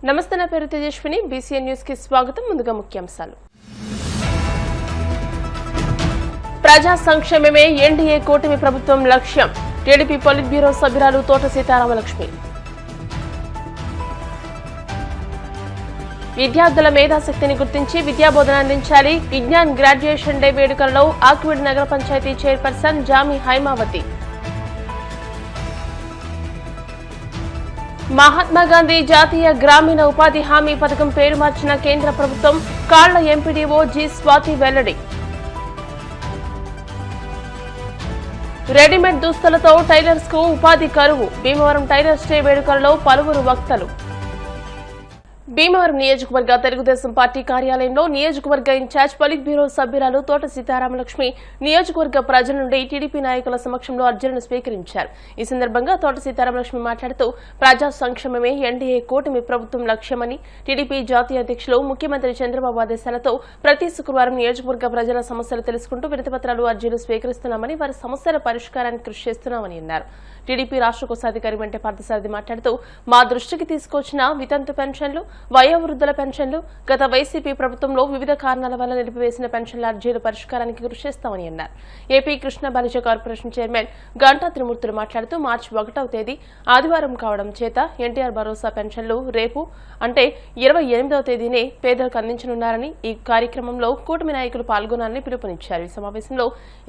నమస్తే, నా పేరు తేజస్విని. బీసీఎన్ న్యూస్ కి స్వాగతం. ముందుగా ముఖ్యాంశాలు. ప్రజా సంక్షేమమే ఎన్డీఏ కూటమి ప్రభుత్వం లక్ష్యం. టీడీపీ పొలిట్ బ్యూరో సభ్యురాలు తోట సీతారామలక్ష్మి. విద్యార్థుల మేధాశక్తిని గుర్తించి విద్యాబోధన అందించాలి. విజ్ఞాన్ గ్రాడ్యుయేషన్ డే వేడుకలలో ఆక్విడ్ నగర పంచాయతీ చైర్పర్సన్ జామి హైమావతి. మహాత్మా గాంధీ జాతీయ గ్రామీణ ఉపాధి హామీ పథకం పేరు మార్చిన కేంద్ర ప్రభుత్వం. కాళ్ల ఎంపీడీఓ జి స్వాతి వెల్లడి. రెడీమేడ్ దుస్తులతో టైలర్స్ కు ఉపాధి కరువు. భీమవరం టైలర్స్ డే వేడుకలలో పలువురు వక్తలు. భీమవరం నియోజకవర్గ తెలుగుదేశం పార్టీ కార్యాలయంలో నియోజకవర్గ ఇన్ఛార్జ్ పొలిట్ బ్యూరో సభ్యురాలు తోట సీతారామలక్ష్మి నియోజకవర్గ ప్రజల నుండి టీడీపీ నాయకుల సమక్షంలో అర్జీలను స్వీకరించారు. ఈ సందర్భంగా తోట సీతారామలక్ష్మి మాట్లాడుతూ ప్రజా సంక్షేమమే ఎన్డీఏ కూటమి ప్రభుత్వం లక్ష్యమని, టీడీపీ జాతీయ అధ్యక్షులు ముఖ్యమంత్రి చంద్రబాబు ఆదేశాలతో ప్రతి శుక్రవారం నియోజకవర్గ ప్రజల సమస్యలు తెలుసుకుంటూ వినతిపత్రాలు, అర్జీలు స్వీకరిస్తున్నామని, వారి సమస్యల పరిష్కారానికి కృషి చేస్తున్నామని అన్నారు. టీడీపీ రాష్ట్ర కోశాధికారి వెంటే పార్థసారథి మాట్లాడుతూ మా దృష్టికి తీసుకొచ్చిన వితంతు పెన్షన్లు, వయోవృద్ధుల పెన్షన్లు, గత వైసీపీ ప్రభుత్వంలో వివిధ కారణాల వల్ల నిలిపివేసిన పెన్షన్ల అర్జీల పరిష్కారానికి కృషి చేస్తామని అన్నారు. AP Krishna Balija corporation chairman Ganta Trimurthulu మాట్లాడుతూ మార్చి 1వ తేదీ ఆదివారం కావడం చేత ఎన్టీఆర్ భరోసా పెన్షన్లు రేపు అంటే 28వ తేదీనే పేదలకు అందించనున్నారని, ఈ కార్యక్రమంలో కూటమి నాయకులు పాల్గొనాలని పిలుపునిచ్చారు. ఈ సమావేశంలో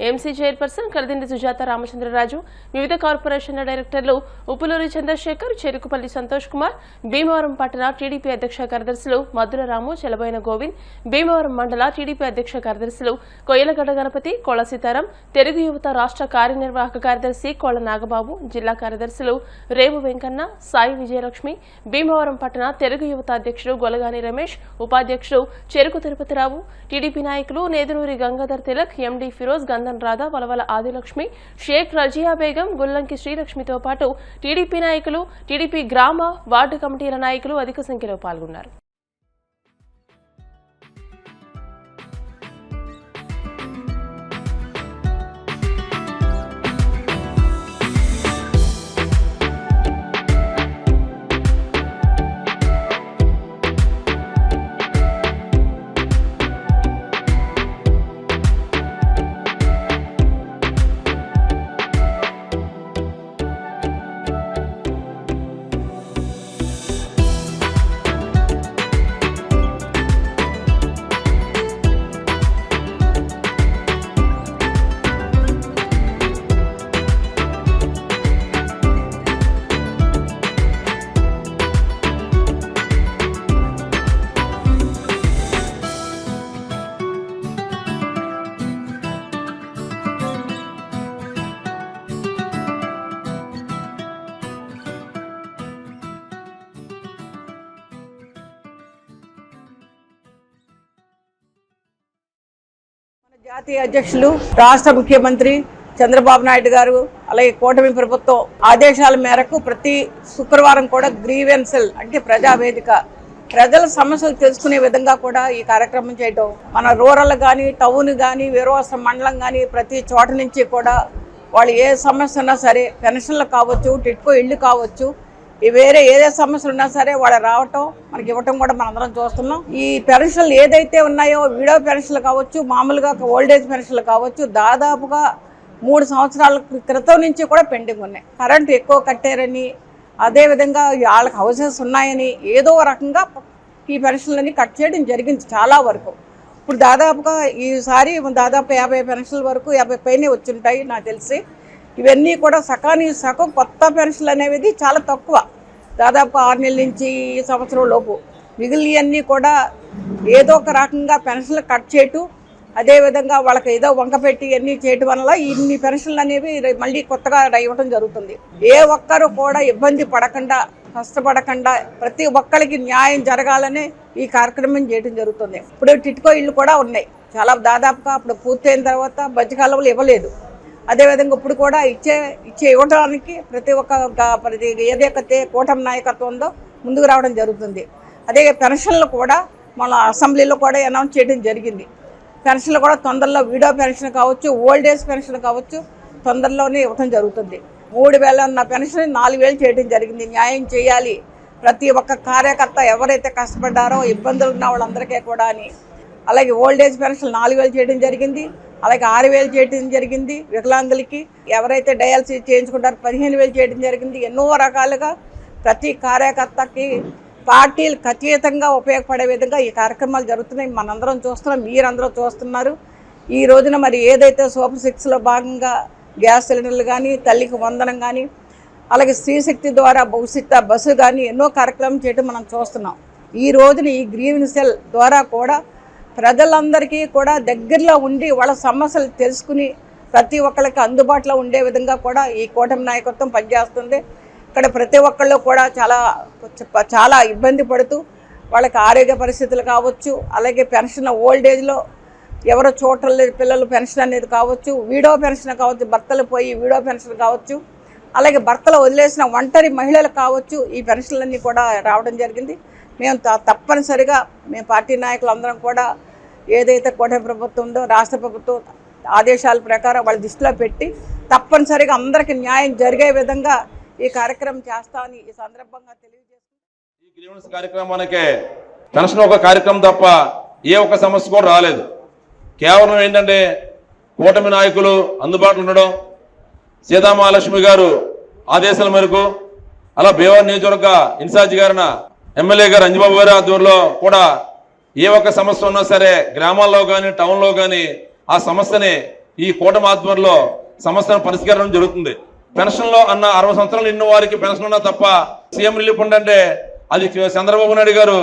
ఎంసీ చైర్పర్సన్ కలిదిండి సుజాత రామచంద్రరాజు, వివిధ కార్పొరేషన్ల డైరెక్టర్లు ఉప్పులూరి చంద్రశేఖర్, చెరుకుపల్లి సంతోష్ కుమార్, భీమవరం పట్టణ టీడీపీ అధ్యక్ష కార్యదర్శులు మధుర రాము, చెలబోయిన గోవింద్, భీమవరం మండల టీడీపీ అధ్యక్ష కార్యదర్శులు కొయ్యలగడ్డ గణపతి, కోళ్ల సీతారాం, తెలుగు యువత రాష్ట్ర కార్యనిర్వాహక కార్యదర్శి కోళ్ల నాగబాబు, జిల్లా కార్యదర్శులు రేవు వెంకన్న, సాయి విజయలక్ష్మి, భీమవరం పట్టణ తెలుగు యువత అధ్యక్షుడు గొలగాని రమేష్, ఉపాధ్యక్షుడు చెరుకు తిరుపతిరావు, టీడీపీ నాయకులు నేదునూరి గంగాధర్ తిలక్, ఎండీ ఫిరోజ్, గంధన్ రాధా, వలవల ఆదిలక్ష్మి, షేక్ రజియా బేగం, గుల్లంకి శ్రీలక్ష్మితో పాటు టీడీపీ నాయకులు, టీడీపీ గ్రామ, వార్డు కమిటీల నాయకులు అధిక సంఖ్యలో పాల్గొన్నారు. జాతీయ అధ్యక్షులు, రాష్ట్ర ముఖ్యమంత్రి చంద్రబాబు నాయుడు గారు, అలాగే కూటమి ప్రభుత్వం ఆదేశాల మేరకు ప్రతి శుక్రవారం కూడా గ్రీవెన్సెల్ అంటే ప్రజావేదిక, ప్రజల సమస్యలు తెలుసుకునే విధంగా కూడా ఈ కార్యక్రమం చేయడం. మన రూరల్ కానీ, టౌన్ కానీ, వీరవాసం మండలం కానీ ప్రతి చోట నుంచి కూడా వాళ్ళు ఏ సమస్య ఉన్నా సరే, పెన్షన్లు కావచ్చు, టిట్కో ఇళ్ళు కావచ్చు, వేరే ఏదే సమస్యలు ఉన్నా సరే వాళ్ళు రావటం, మనకి ఇవ్వటం కూడా మనందరం చూస్తున్నాం. ఈ పెన్షన్లు ఏదైతే ఉన్నాయో, వీడో పెన్షన్లు కావచ్చు, మామూలుగా ఓల్డేజ్ పెన్షన్లు కావచ్చు, దాదాపుగా 3 సంవత్సరాల క్రితం నుంచి కూడా పెండింగ్ ఉన్నాయి. కరెంటు ఎక్కువ కట్టారని, అదేవిధంగా వాళ్ళకి హౌసెస్ ఉన్నాయని ఏదో రకంగా ఈ పెన్షన్లని కట్ చేయడం జరిగింది చాలా వరకు. ఇప్పుడు దాదాపుగా ఈసారి దాదాపు 50 పెన్షన్ల వరకు 50 పైనే వచ్చుంటాయి నాకు తెలిసి. ఇవన్నీ కూడా సగం కొత్త పెన్షన్లు అనేవి చాలా తక్కువ, దాదాపు 6 నెలల నుంచి ఈ సంవత్సరం లోపు. మిగిలినవన్నీ కూడా ఏదో ఒక రకంగా పెన్షన్లు కట్ చేయటం, అదేవిధంగా వాళ్ళకి ఏదో వంకపెట్టి అన్నీ చేయటం వల్ల ఇన్ని పెన్షన్లు అనేవి మళ్ళీ కొత్తగా ఇవ్వడం జరుగుతుంది. ఏ ఒక్కరు కూడా ఇబ్బంది పడకుండా, కష్టపడకుండా ప్రతి ఒక్కరికి న్యాయం జరగాలని ఈ కార్యక్రమం చేయడం జరుగుతుంది. ఇప్పుడు టిట్కో ఇళ్ళు కూడా ఉన్నాయి చాలా, దాదాపుగా అప్పుడు పూర్తయిన తర్వాత మధ్యకాలంలో ఇవ్వలేదు. అదేవిధంగా ఇప్పుడు కూడా ఇవ్వడానికి ప్రతి ఏదైతే కూటమి నాయకత్వం ఉందో ముందుకు రావడం జరుగుతుంది. అదే పెన్షన్లు కూడా మన అసెంబ్లీలో కూడా అనౌన్స్ చేయడం జరిగింది. పెన్షన్లు కూడా తొందరలో వీడో పెన్షన్ కావచ్చు, ఓల్డేజ్ పెన్షన్ కావచ్చు, తొందరలోనే ఇవ్వడం జరుగుతుంది. 3000 ఉన్న పెన్షన్ 4000 చేయడం జరిగింది. న్యాయం చేయాలి, ప్రతి ఒక్క కార్యకర్త ఎవరైతే కష్టపడ్డారో ఇబ్బందులు ఉన్న వాళ్ళందరికీ కూడా అని. అలాగే ఓల్డేజ్ పెన్షన్ 4,000 చేయడం జరిగింది. అలాగే 6,000 చేయడం జరిగింది. వికలాంగులకి ఎవరైతే డయాలసిస్ చేయించుకుంటారో 15,000 చేయడం జరిగింది. ఎన్నో రకాలుగా ప్రతి కార్యకర్తకి పార్టీలకు అతీతంగా ఉపయోగపడే విధంగా ఈ కార్యక్రమాలు జరుగుతున్నాయి. మనందరం చూస్తున్నాం, మీరందరూ చూస్తున్నారు. ఈ రోజున మరి ఏదైతే సూపర్ 6లో భాగంగా గ్యాస్ సిలిండర్లు కానీ, తల్లికి వందనం కానీ, అలాగే స్త్రీశక్తి ద్వారా భవిష్యత్ బస్సు కానీ ఎన్నో కార్యక్రమం చేయడం మనం చూస్తున్నాం. ఈ రోజున ఈ గ్రీవెన్స్ సెల్ ద్వారా కూడా ప్రజలందరికీ కూడా దగ్గరలో ఉండి వాళ్ళ సమస్యలు తెలుసుకుని ప్రతి ఒక్కరికి అందుబాటులో ఉండే విధంగా కూడా ఈ కూటమి నాయకత్వం పనిచేస్తుంది. ఇక్కడ ప్రతి ఒక్కళ్ళు కూడా చాలా ఇబ్బంది పడుతూ వాళ్ళకి ఆరోగ్య పరిస్థితులు కావచ్చు, అలాగే పెన్షన్ ఓల్డేజ్లో ఎవరో చూడలేదు పిల్లలు పెన్షన్ అనేది కావచ్చు, వీడో పెన్షన్ కావచ్చు, భర్తలు పోయి వీడో పెన్షన్ కావచ్చు, అలాగే భర్తలు వదిలేసిన ఒంటరి మహిళలు కావచ్చు, ఈ పెన్షన్లన్నీ కూడా రావడం జరిగింది. మేము తప్పనిసరిగా మేము పార్టీ నాయకులు అందరం కూడా ఏదైతే కూటమి ప్రభుత్వం ఉందో రాష్ట్ర ప్రభుత్వం ఆదేశాల ప్రకారం వాళ్ళ దృష్టిలో పెట్టి తప్పనిసరిగా అందరికీ న్యాయం జరిగే విధంగా ఈ కార్యక్రమం చేస్తామని ఈ సందర్భంగా తెలియజేస్తున్నాం. ఈ గ్రీవెన్స్ కార్యక్రమానికి పెన్షన్ ఒక కార్యక్రమం తప్ప ఏ ఒక్క సమస్య కూడా రాలేదు. కేవలం ఏంటంటే కూటమి నాయకులు అందుబాటులో ఉండడం, సీతామహాలక్ష్మి గారు ఆదేశాల మేరకు, అలా భీమవరం నియోజకవర్గ ఇన్ఛార్జి గారిన ఎమ్మెల్యే గారు అంజబాబు గారి ఆధ్వర్యంలో కూడా ఏ ఒక్క సమస్య ఉన్నా సరే గ్రామాల్లో కానీ టౌన్లో కానీ ఆ సమస్యని ఈ కూటమి ఆధ్వర్యంలో సమస్యను పరిష్కరించడం జరుగుతుంది. పెన్షన్లో అన్న 60 సంవత్సరాలు నిన్న వారికి పెన్షన్ ఉన్నా తప్ప సీఎం రిలీఫ్ ఫండ్ అంటే అది చంద్రబాబు నాయుడు గారు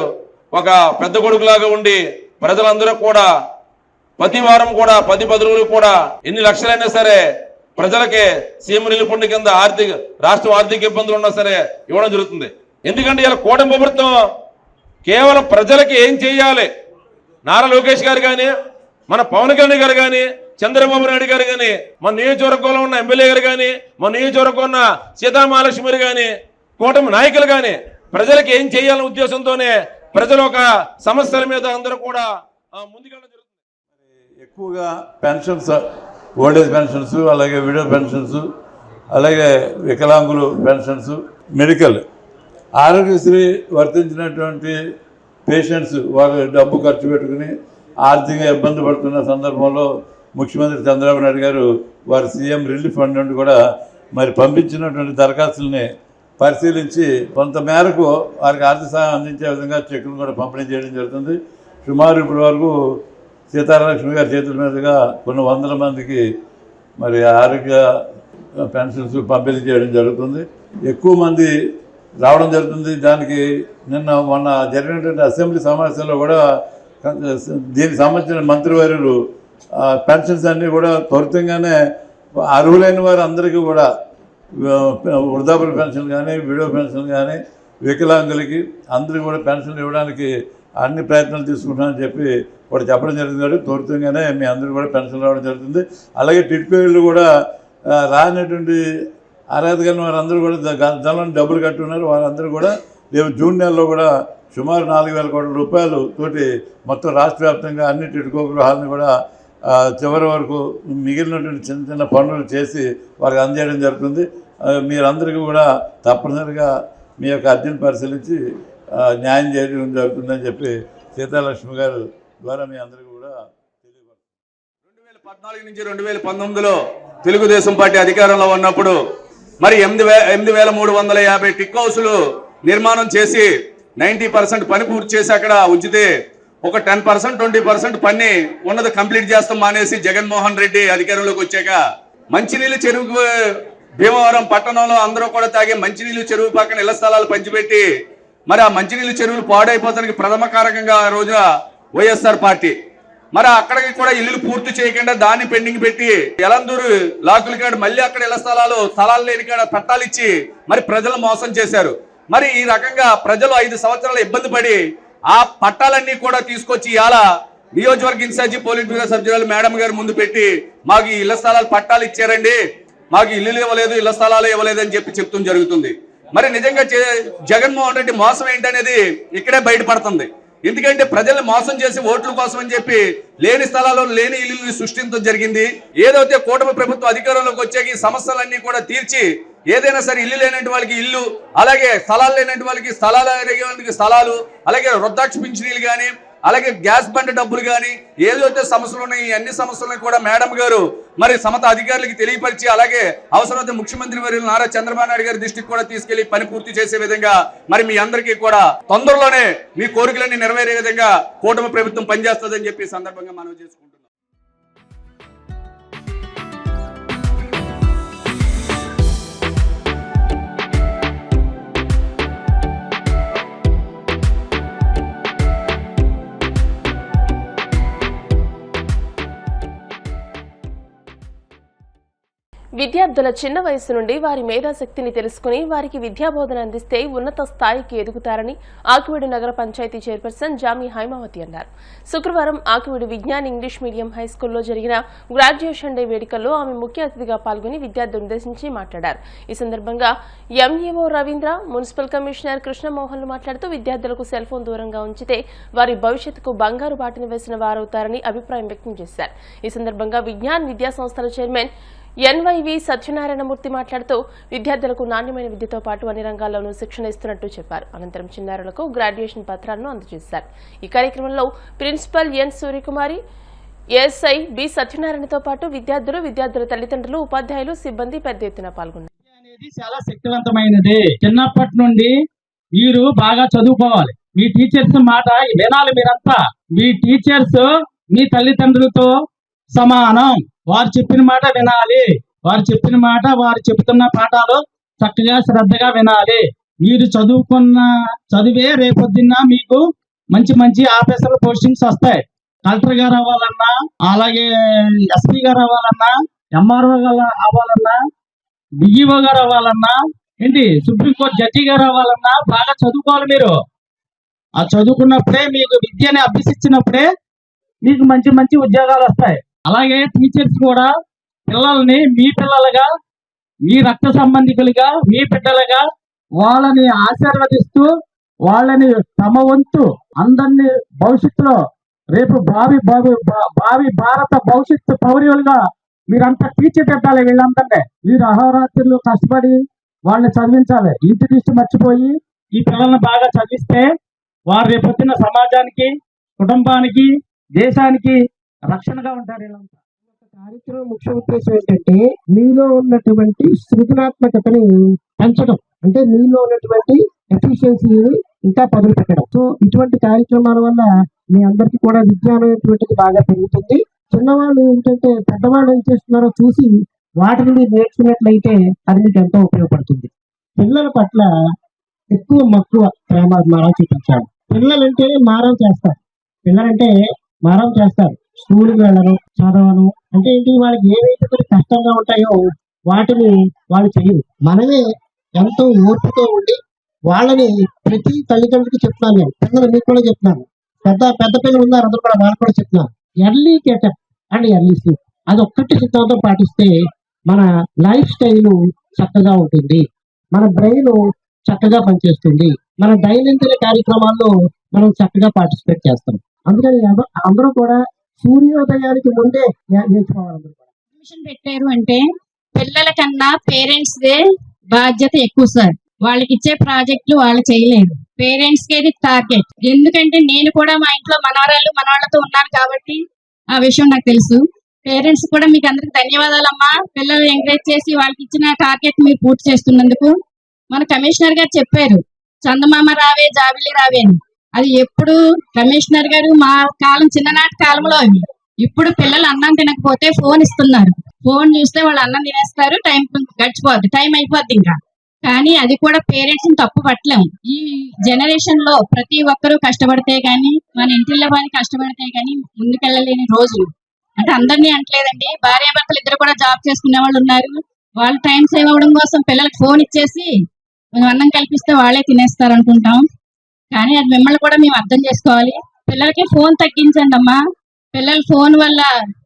ఒక పెద్ద కొడుకులాగా ఉండి ప్రజలందరూ కూడా ప్రతి వారం కూడా 10 రోజులు కూడా ఎన్ని లక్షలైనా సరే ప్రజలకి సీఎం రిలీఫ్ ఫండ్ కింద రాష్ట్రం ఆర్థిక ఇబ్బందులు ఉన్నా సరే ఇవ్వడం జరుగుతుంది. ఎందుకంటే ఇలా కూటమి ప్రభుత్వం కేవలం ప్రజలకి ఏం చేయాలి, నారా లోకేష్ గారు కానీ, మన పవన్ కళ్యాణ్ గారు కానీ, చంద్రబాబు నాయుడు గారు కానీ, మన నియోజకవర్గంలో ఉన్న ఎమ్మెల్యే గారు కానీ, మన నియోజకవర్గంలో ఉన్న సీతామహాలక్ష్మి కానీ, కూటమి నాయకులు కానీ ప్రజలకు ఏం చేయాలనే ఉద్దేశంతోనే ప్రజలు ఒక సమస్యల మీద అందరూ కూడా ముందుకెళ్ళడం జరుగుతుంది. ఎక్కువగా పెన్షన్స్, ఓల్డేజ్ పెన్షన్స్, అలాగే విడో పెన్షన్స్, అలాగే వికలాంగులు పెన్షన్స్, మెడికల్, ఆరోగ్యశ్రీ వర్తించినటువంటి పేషెంట్స్ వారు డబ్బు ఖర్చు పెట్టుకుని ఆర్థికంగా ఇబ్బంది పడుతున్న సందర్భంలో ముఖ్యమంత్రి చంద్రబాబు నాయుడు గారు వారి సీఎం రిలీఫ్ ఫండ్ నుండి కూడా మరి పంపించినటువంటి దరఖాస్తుల్ని పరిశీలించి కొంత మేరకు వారికి ఆర్థిక సహాయం అందించే విధంగా చెక్కులు కూడా పంపిణీ చేయడం జరుగుతుంది. సుమారు ఇప్పటి వరకు సీతారామలక్ష్మి గారి చేతుల మీదుగా కొన్ని వందల మందికి మరి ఆరోగ్య పెన్షన్స్ పంపిణీ చేయడం జరుగుతుంది. ఎక్కువ మంది రావడం జరుగుతుంది. దానికి మొన్న జరిగినటువంటి అసెంబ్లీ సమావేశంలో కూడా దీనికి సంబంధించిన మంత్రివర్యులు పెన్షన్స్ అన్నీ కూడా త్వరితంగానే అర్హులైన వారు అందరికీ కూడా వృద్ధాప్య పెన్షన్ కానీ, విడో పెన్షన్ కానీ, వికలాంగులకి అందరికీ కూడా పెన్షన్లు ఇవ్వడానికి అన్ని ప్రయత్నాలు తీసుకుంటామని చెప్పి కూడా చెప్పడం జరుగుతుంది. త్వరితంగానే మీ అందరూ కూడా పెన్షన్ రావడం జరుగుతుంది. అలాగే టిట్పేళ్ళు కూడా రానటువంటి అర్హత కలిగిన వారందరూ కూడా దానిలో డబ్బులు కట్టి ఉన్నారు. వారందరూ కూడా రేపు జూన్ నెలలో కూడా సుమారు 4,000 కోట్ల రూపాయలు తోటి మొత్తం రాష్ట్ర వ్యాప్తంగా అన్ని టిడ్కో గృహాలను కూడా చివరి వరకు మిగిలినటువంటి చిన్న చిన్న పనులు చేసి వారికి అందజేయడం జరుగుతుంది. మీరందరికీ కూడా తప్పనిసరిగా మీ యొక్క అర్జీని పరిశీలించి న్యాయం చేయడం జరుగుతుందని చెప్పి సీతాలక్ష్మి గారు ద్వారా మీ అందరికీ కూడా తెలియపడుతుంది. 2014 నుంచి 2019లో తెలుగుదేశం పార్టీ అధికారంలో ఉన్నప్పుడు మరి 8,350 టిక్ హౌస్లు నిర్మాణం చేసి 90% పని పూర్తి చేసి అక్కడ ఉంచితే ఒక 10% 20% పని ఉన్నది కంప్లీట్ చేస్తాం మానేసి జగన్మోహన్ రెడ్డి అధికారంలోకి వచ్చాక మంచినీళ్ళు చెరువు భీమవరం పట్టణంలో అందరూ కూడా తాగే మంచినీళ్ళు చెరువు పక్కన ఇళ్ల స్థలాలు పంచిపెట్టి మరి ఆ మంచినీళ్ళు చెరువులు పాడైపోతానికి ప్రథమ కారకంగా ఆ రోజున వైఎస్ఆర్ పార్టీ మరి అక్కడికి కూడా ఇల్లు పూర్తి చేయకుండా దాన్ని పెండింగ్ పెట్టి ఎలందూరు లాకుల కాడ మళ్ళీ అక్కడ ఇళ్ల స్థలాలు లేని కాడ పట్టాలు ఇచ్చి మరి ప్రజలు మోసం చేశారు. మరి ఈ రకంగా ప్రజలు 5 సంవత్సరాలు ఇబ్బంది పడి ఆ పట్టాలన్నీ కూడా తీసుకొచ్చి ఇలా నియోజకవర్గ ఇన్ఛార్జి పోలిట్ బ్యూరో సభ్యురాలు మేడం గారు ముందు పెట్టి మాకు ఈ ఇళ్ల స్థలాలు పట్టాలు ఇచ్చారండి, మాకు ఇల్లు ఇవ్వలేదు, ఇళ్ల స్థలాలు ఇవ్వలేదు అని చెప్పి చెప్తూ జరుగుతుంది. మరి నిజంగా జగన్మోహన్ రెడ్డి మోసం ఏంటనేది ఇక్కడే బయటపడుతుంది. ఎందుకంటే ప్రజల్ని మోసం చేసి ఓట్ల కోసం అని చెప్పి లేని స్థలాల్లో లేని ఇల్లుని సృష్టించడం జరిగింది. ఏదైతే కూటమి ప్రభుత్వం అధికారంలోకి వచ్చాక ఈ సమస్యలన్నీ కూడా తీర్చి ఏదైనా సరే ఇల్లు లేనటువంటి వాళ్ళకి ఇల్లు, అలాగే స్థలాలు లేనటువంటి వాళ్ళకి స్థలాలు, అలాగే వృద్ధాప్య పింఛనీలు కానీ, అలాగే గ్యాస్ బండ్ డబ్బులు కానీ, ఏదైతే సమస్యలు ఉన్నాయి ఈ అన్ని సమస్యలను కూడా మేడం గారు మరి సమత అధికారులకు తెలియపరిచి, అలాగే అవసరమైతే ముఖ్యమంత్రి వర్యులు నారా చంద్రబాబు నాయుడు గారి దృష్టికి కూడా తీసుకెళ్లి పని పూర్తి చేసే విధంగా మరి మీ అందరికీ కూడా తొందరలోనే మీ కోరికలన్నీ నెరవేరే విధంగా కూటమి ప్రభుత్వం పనిచేస్తుందని చెప్పి సందర్భంగా మనం చేసుకుంటున్నాం. విద్యార్థుల చిన్న వయసు నుండి వారి మేధాశక్తిని తెలుసుకుని వారికి విద్యాబోధన అందిస్తే ఉన్నత స్థాయికి ఎదుగుతారని ఆకివీడు నగర పంచాయతీ చైర్పర్సన్ జామి హైమావతి అన్నారు. శుక్రవారం ఆకివీడు విజ్ఞాన్ ఇంగ్లీష్ మీడియం హైస్కూల్లో జరిగిన గ్రాడ్యుయేషన్ డే వేడుకల్లో ఆమె ముఖ్య అతిథిగా పాల్గొని విద్యార్థులను ఉద్దేశించి మాట్లాడారు. ఈ సందర్భంగా ఎంఈఓ రవీంద్ర, మున్సిపల్ కమిషనర్ కృష్ణమోహన్లు మాట్లాడుతూ విద్యార్థులకు సెల్ ఫోన్ దూరంగా ఉంచితే వారి భవిష్యత్తుకు బంగారు బాటను వేసిన వారవుతారని అభిప్రాయం వ్యక్తం చేశారు. ఈ సందర్భంగా విజ్ఞాన్ విద్యా సంస్థల చైర్మన్ ఎన్వైవి సత్యనారాయణమూర్తి మాట్లాడుతూ విద్యార్థులకు నాణ్యమైన విద్యతో పాటు అన్ని రంగాల్లోనూ శిక్షణ ఇస్తున్నట్టు చెప్పారు. అనంతరం చిన్నారులకు గ్రాడ్యుయేషన్ పత్రాలను అందజేశారు. ఈ కార్యక్రమంలో principal N Suryakumari, SI B సత్యనారాయణతో పాటు విద్యార్థుల తల్లిదండ్రులు, ఉపాధ్యాయులు, సిబ్బంది పెద్ద ఎత్తున పాల్గొన్నారు. అనేది చాలా శక్తివంతమైనది. చిన్నప్పటి నుండి మీరు బాగా చదువుకోవాలి. మీ టీచర్స్ మాట వినాలి. మీరంతా మీ టీచర్స్ మీ తల్లిదండ్రులతో సమానం. వారు చెప్పిన మాట వినాలి. వారు చెప్తున్న పాఠాలు చక్కగా శ్రద్ధగా వినాలి. మీరు చదువుకున్న చదివే రేపొద్దున్న మీకు మంచి మంచి ఆఫీసర్ పోస్టింగ్స్ వస్తాయి. కలెక్టర్ గారు అవ్వాలన్నా, అలాగే ఎస్పీ గారు అవ్వాలన్నా, ఎంఆర్ఓ గారు అవ్వాలన్నా, బిఈఓ గారు అవ్వాలన్నా, సుప్రీంకోర్టు జడ్జి గారు అవ్వాలన్నా బాగా చదువుకోవాలి. మీరు ఆ చదువుకున్నప్పుడే, మీకు విద్యని అభ్యసించినప్పుడే మీకు మంచి మంచి ఉద్యోగాలు వస్తాయి. అలాగే టీచర్స్ కూడా పిల్లల్ని మీ పిల్లలుగా, మీ రక్త సంబంధికులుగా, మీ బిడ్డలుగా వాళ్ళని ఆశీర్వదిస్తూ వాళ్ళని తమ వంతు అందరినీ భవిష్యత్తులో రేపు భావి భారత భవిష్యత్తు పౌరులుగా మీరంతా తీర్చిదిద్దాలి. వీళ్ళందరినీ మీరు అహోరాత్రులు కష్టపడి వాళ్ళని చదివించాలి. ఇంటి దృష్టి మర్చిపోయి ఈ పిల్లల్ని బాగా చదివిస్తే వారు రేపొద్దున సమాజానికి, కుటుంబానికి, దేశానికి రక్షణగా ఉంటారు. వీళ్ళంతా కార్యక్రమం ముఖ్య ఉద్దేశం ఏంటంటే మీలో ఉన్నటువంటి సృజనాత్మకతని పెంచడం, అంటే మీలో ఉన్నటువంటి ఎఫిషియన్సీని ఇంకా పదులు పెట్టడం. సో ఇటువంటి కార్యక్రమాల వల్ల మీ అందరికీ కూడా విజ్ఞానం అనేటువంటిది బాగా పెరుగుతుంది. చిన్నవాళ్ళు ఏంటంటే పెద్దవాళ్ళు ఏం చేస్తున్నారో చూసి వాటిని మీరు నేర్చుకున్నట్లయితే అది మీకు ఎంతో ఉపయోగపడుతుంది. పిల్లల పట్ల ఎక్కువ మక్కువ, ప్రేమ, అభిమానం చూపించాలి. పిల్లలంటే మారం చేస్తారు. స్కూల్కి వెళ్ళరు, చదవను అంటే ఏంటి, వాళ్ళకి ఏవైతే కొన్ని కష్టంగా ఉంటాయో వాటిని వాళ్ళు చేయరు. మనమే ఎంతో ఓర్పుతో ఉండి వాళ్ళని ప్రతి తల్లిదండ్రులకి చెప్తున్నాను. నేను పిల్లలు మీకు కూడా చెప్తున్నాను. పెద్ద పిల్లలు ఉన్నారు, అందరూ కూడా వాళ్ళు కూడా చెప్తున్నాను. Early getup and early sleep అది ఒక్కటి సిద్ధాంతం పాటిస్తే మన లైఫ్ స్టైల్ చక్కగా ఉంటుంది. మన బ్రెయిన్ చక్కగా పనిచేస్తుంది. మన దైనందిన కార్యక్రమాల్లో మనం చక్కగా పార్టిసిపేట్ చేస్తాం. అందుకని అందరూ కూడా సూర్యోదయానికి ముందే నేర్చుకోవాలి. పెట్టారు అంటే పిల్లల కన్నా పేరెంట్స్ దే బాధ్యత ఎక్కువ సార్. వాళ్ళకి ఇచ్చే ప్రాజెక్టులు వాళ్ళు చేయలేరు. పేరెంట్స్ కి ఇది టార్గెట్. ఎందుకంటే నేను కూడా మా ఇంట్లో మనవాళ్ళతో ఉన్నాను కాబట్టి ఆ విషయం నాకు తెలుసు. పేరెంట్స్ కూడా మీకు అందరికి ధన్యవాదాలమ్మా. పిల్లలు ఎంకరేజ్ చేసి వాళ్ళకి ఇచ్చిన టార్గెట్ మీరు పూర్తి చేస్తున్నందుకు. మన కమిషనర్ గారు చెప్పారు, చందమామ రావే జాబిలి రావే అని. అది ఎప్పుడు కమిషనర్ గారు మా కాలం, చిన్ననాటి కాలంలో ఇప్పుడు పిల్లలు అన్నం తినకపోతే ఫోన్ ఇస్తున్నారు. ఫోన్ చూస్తే వాళ్ళు అన్నం తినేస్తారు, టైం గడిచిపోద్ది, టైం అయిపోద్ది ఇంకా. కానీ అది కూడా పేరెంట్స్ ని తప్పు పట్టలేము. ఈ జనరేషన్ లో ప్రతి ఒక్కరూ కష్టపడితే గానీ, మన ఇంటిలో పని కష్టపడితే గానీ ముందుకెళ్ళలేని రోజులు. అంటే అందరినీ అంటలేదండి, భార్యాభర్తలు ఇద్దరు కూడా జాబ్ చేసుకునే వాళ్ళు ఉన్నారు. వాళ్ళు టైం సేవ్ అవ్వడం కోసం పిల్లలకు ఫోన్ ఇచ్చేసి అన్నం కల్పిస్తే వాళ్ళే తినేస్తారు అనుకుంటాం. కానీ అది మిమ్మల్ని కూడా మేము అర్థం చేసుకోవాలి. పిల్లలకి ఫోన్ తగ్గించండి అమ్మా. పిల్లల ఫోన్ వల్ల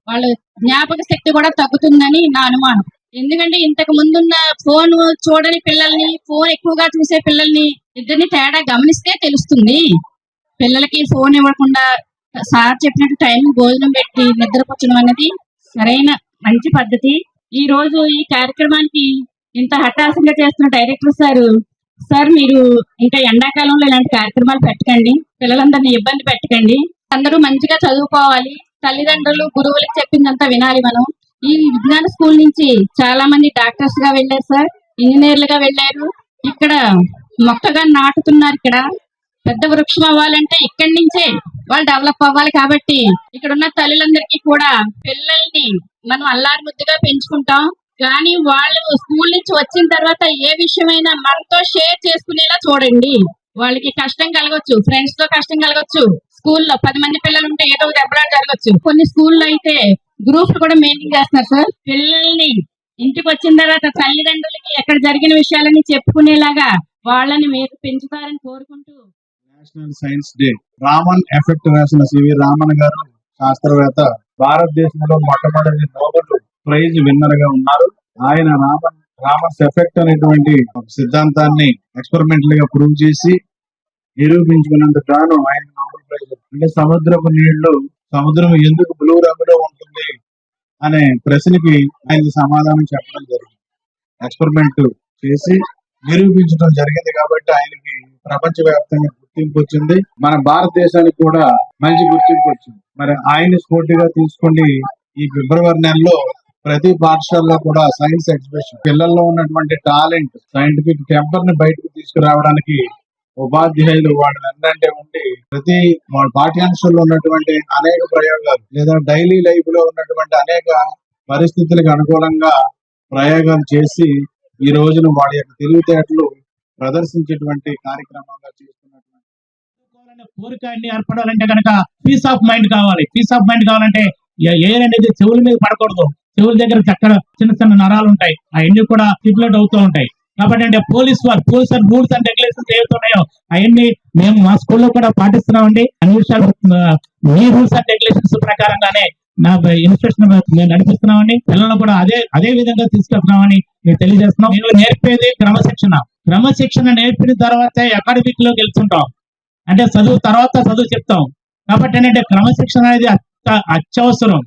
వాళ్ళ జ్ఞాపక శక్తి కూడా తగ్గుతుందని నా అనుమానం. ఎందుకంటే ఇంతకు ముందున్న ఫోన్ చూడని పిల్లల్ని, ఫోన్ ఎక్కువగా చూసే పిల్లల్ని ఇద్దరిని తేడా గమనిస్తే తెలుస్తుంది. పిల్లలకి ఫోన్ ఇవ్వకుండా సార్ చెప్పినట్టు టైం భోజనం పెట్టి నిద్రపుచ్చడం అనేది సరైన మంచి పద్ధతి. ఈ రోజు ఈ కార్యక్రమానికి ఇంత హఠాత్తుగా చేస్తున్న డైరెక్టర్ సార్ మీరు ఇంకా ఎండాకాలంలో ఇలాంటి కార్యక్రమాలు పెట్టకండి, పిల్లలందరినీ ఇబ్బంది పెట్టకండి, అందరూ మంచిగా చదువుకోవాలి, తల్లిదండ్రులు గురువులకు చెప్పిందంతా వినాలి. మనం ఈ విజ్ఞాన స్కూల్ నుంచి చాలా మంది డాక్టర్స్ గా వెళ్ళారు సార్, ఇంజనీర్లుగా వెళ్ళారు. ఇక్కడ మొక్కగా నాటుతున్నారు. ఇక్కడ పెద్ద వృక్షం అవ్వాలంటే ఇక్కడి నుంచే వాళ్ళు డెవలప్ అవ్వాలి. కాబట్టి ఇక్కడ ఉన్న తల్లులందరికీ కూడా పిల్లల్ని మనం అల్లారి ముద్దుగా పెంచుకుంటాం, కానీ వాళ్ళు స్కూల్ నుంచి వచ్చిన తర్వాత ఏ విషయమైనా మనతో షేర్ చేసుకునేలా చూడండి. వాళ్ళకి కష్టం కలగొచ్చు, ఫ్రెండ్స్ తో కష్టం కలగొచ్చు, స్కూల్లో 10 మంది పిల్లలు ఉంటే ఏదో దెబ్బలాట జరగచ్చు. కొన్ని స్కూల్లో అయితే గ్రూప్స్ కూడా మెయింటైన్ చేస్తున్నారు సార్. పిల్లల్ని ఇంటికి వచ్చిన తర్వాత తల్లిదండ్రులకి ఎక్కడ జరిగిన విషయాలని చెప్పుకునేలాగా వాళ్ళని మీరు పెంచుతారని కోరుకుంటూ. National Science Day Raman effect రాసిన సివి రామన్ గారు శాస్త్రవేత్త, భారతదేశంలో మొట్టమొదటి నోబెల్ ప్రైజ్ విన్నర్ గా ఉన్నారు. ఆయన రామన్ ఎఫెక్ట్ అనేటువంటి సిద్ధాంతాన్ని ఎక్స్పెరిమెంటల్ గా ప్రూవ్ చేసి నిరూపించుకున్నందుకు గాను ఆయన నోబెల్ ప్రైజ్. అంటే సముద్రం ఎందుకు బ్లూ రంగులో ఉంటుంది అనే ప్రశ్నకి ఆయన సమాధానం చెప్పడం జరిగింది. ఎక్స్పెరిమెంట్ చేసి నిరూపించడం జరిగింది కాబట్టి ఆయనకి ప్రపంచవ్యాప్తంగా గుర్తింపు వచ్చింది. మన భారతదేశానికి కూడా మంచి గుర్తింపు వచ్చింది. మరి ఆయన స్ఫూర్తిగా తీసుకుని ఈ ఫిబ్రవరి నెలలో ప్రతి పాఠశాలలో కూడా సైన్స్ ఎగ్జిబిషన్, పిల్లల్లో ఉన్నటువంటి టాలెంట్, సైంటిఫిక్ టెంపర్ ని బయటకు తీసుకురావడానికి ఉపాధ్యాయులు వాడు వెంటనే ఉండి ప్రతి పాఠ్యాంశాల్లో ఉన్నటువంటి అనేక ప్రయోగాలు లేదా డైలీ లైఫ్ లో ఉన్నటువంటి అనేక పరిస్థితులకు అనుకూలంగా ప్రయోగాలు చేసి ఈ రోజున వాడి యొక్క తెలివితేటలు ప్రదర్శించేటువంటి కార్యక్రమంగా చేస్తున్నటువంటి కోరిక అన్ని ఏర్పడాలంటే కనుక పీస్ ఆఫ్ మైండ్ కావాలి. పీస్ ఆఫ్ మైండ్ కావాలంటే ఎయిర్ అనేది చెవుల మీద పడకూడదు. చెవుల దగ్గర చక్కగా చిన్న నరాలు ఉంటాయి, అవన్నీ కూడా స్టిమ్యులేట్ అవుతూ ఉంటాయి. కాబట్టి అంటే పోలీస్ రూల్స్ అండ్ రెగ్యులేషన్స్ ఏవైతున్నాయో అవన్నీ మేము మా స్కూల్లో కూడా పాటిస్తున్నామండి. అన్ని విషయాలు మీ రూల్స్ అండ్ రెగ్యులేషన్స్ ప్రకారంగానే నా ఇన్స్ట్రక్షన్ మేము నడిపిస్తున్నామని, పిల్లలను కూడా అదే విధంగా తీసుకెళ్తున్నామని మేము తెలియజేస్తున్నాం. మేము నేర్పేది క్రమశిక్షణ నేర్పిన తర్వాత అకాడమిక్ లోకి వెళ్తుంటాం. అంటే చదువు చెప్తాం. కాబట్టి ఏంటంటే క్రమశిక్షణ అనేది అత్యవసరం.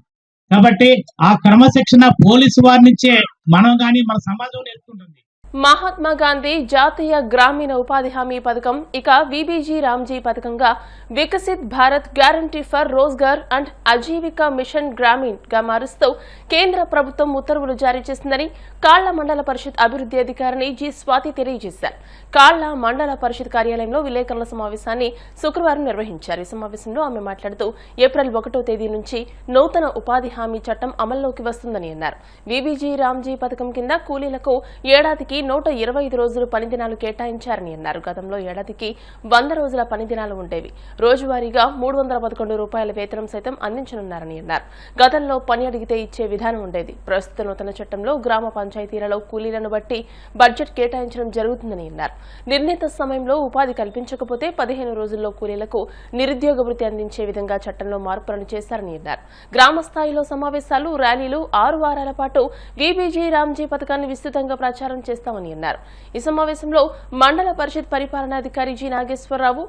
కాబట్టి ఆ క్రమశిక్షణ పోలీసు వారి నుంచే మనం కానీ మన సమాజం నేర్చుకుంటుంది. మహాత్మా గాంధీ జాతీయ గ్రామీణ ఉపాధి హామీ పథకం ఇక వీబీజీ రామ్జీ పథకంగా Viksit Bharat guarantee for Rozgar and Ajeevika mission Gramin గా మారుస్తూ కేంద్ర ప్రభుత్వం ఉత్తర్వులు జారీ చేసిందని కాళ్ల మండల పరిషత్ అభివృద్ధి అధికారిని జి స్వాతి తెలియజేశారు. కాళ్ల మండల పరిషత్ కార్యాలయంలో విలేకరుల సమావేశాన్ని శుక్రవారం నిర్వహించారు. ఈ సమావేశంలో ఆమె మాట్లాడుతూ ఏప్రిల్ 1వ తేదీ నుంచి నూతన ఉపాధి హామీ చట్టం అమల్లోకి వస్తుందని అన్నారు. వీబీజీ రామ్జీ పథకం కింద కూలీలకు ఏడాదికి 125 రోజులు పనిదినాలు కేటాయించారని అన్నారు. గతంలో ఏడాదికి 100 రోజుల పనిదినాలు ఉండేవి. రోజువారీగా 311 రూపాయల వేతనం సైతం అందించనున్నారని అన్నారు. గతంలో పని అడిగితే ఇచ్చే విధానం ఉండేది. ప్రస్తుత నూతన చట్టంలో గ్రామ పంచాయతీలలో కూలీలను బట్టి బడ్జెట్ కేటాయించడం జరుగుతుందని అన్నారు. నిర్ణీత సమయంలో ఉపాధి కల్పించకపోతే 15 రోజుల్లో కూలీలకు నిరుద్యోగ వృత్తి అందించే విధంగా చట్టంలో మార్పులను చేశారని అన్నారు. గ్రామ స్థాయిలో సమావేశాలు, ర్యాలీలు, 6 వారాల పాటు వీబీజీ రామ్జీ పథకాన్ని విస్తృతంగా ప్రచారం చేస్తామని అన్నారు. ఈ సమావేశంలో మండల పరిషత్ పరిపాలనాధికారి G Nageswararao,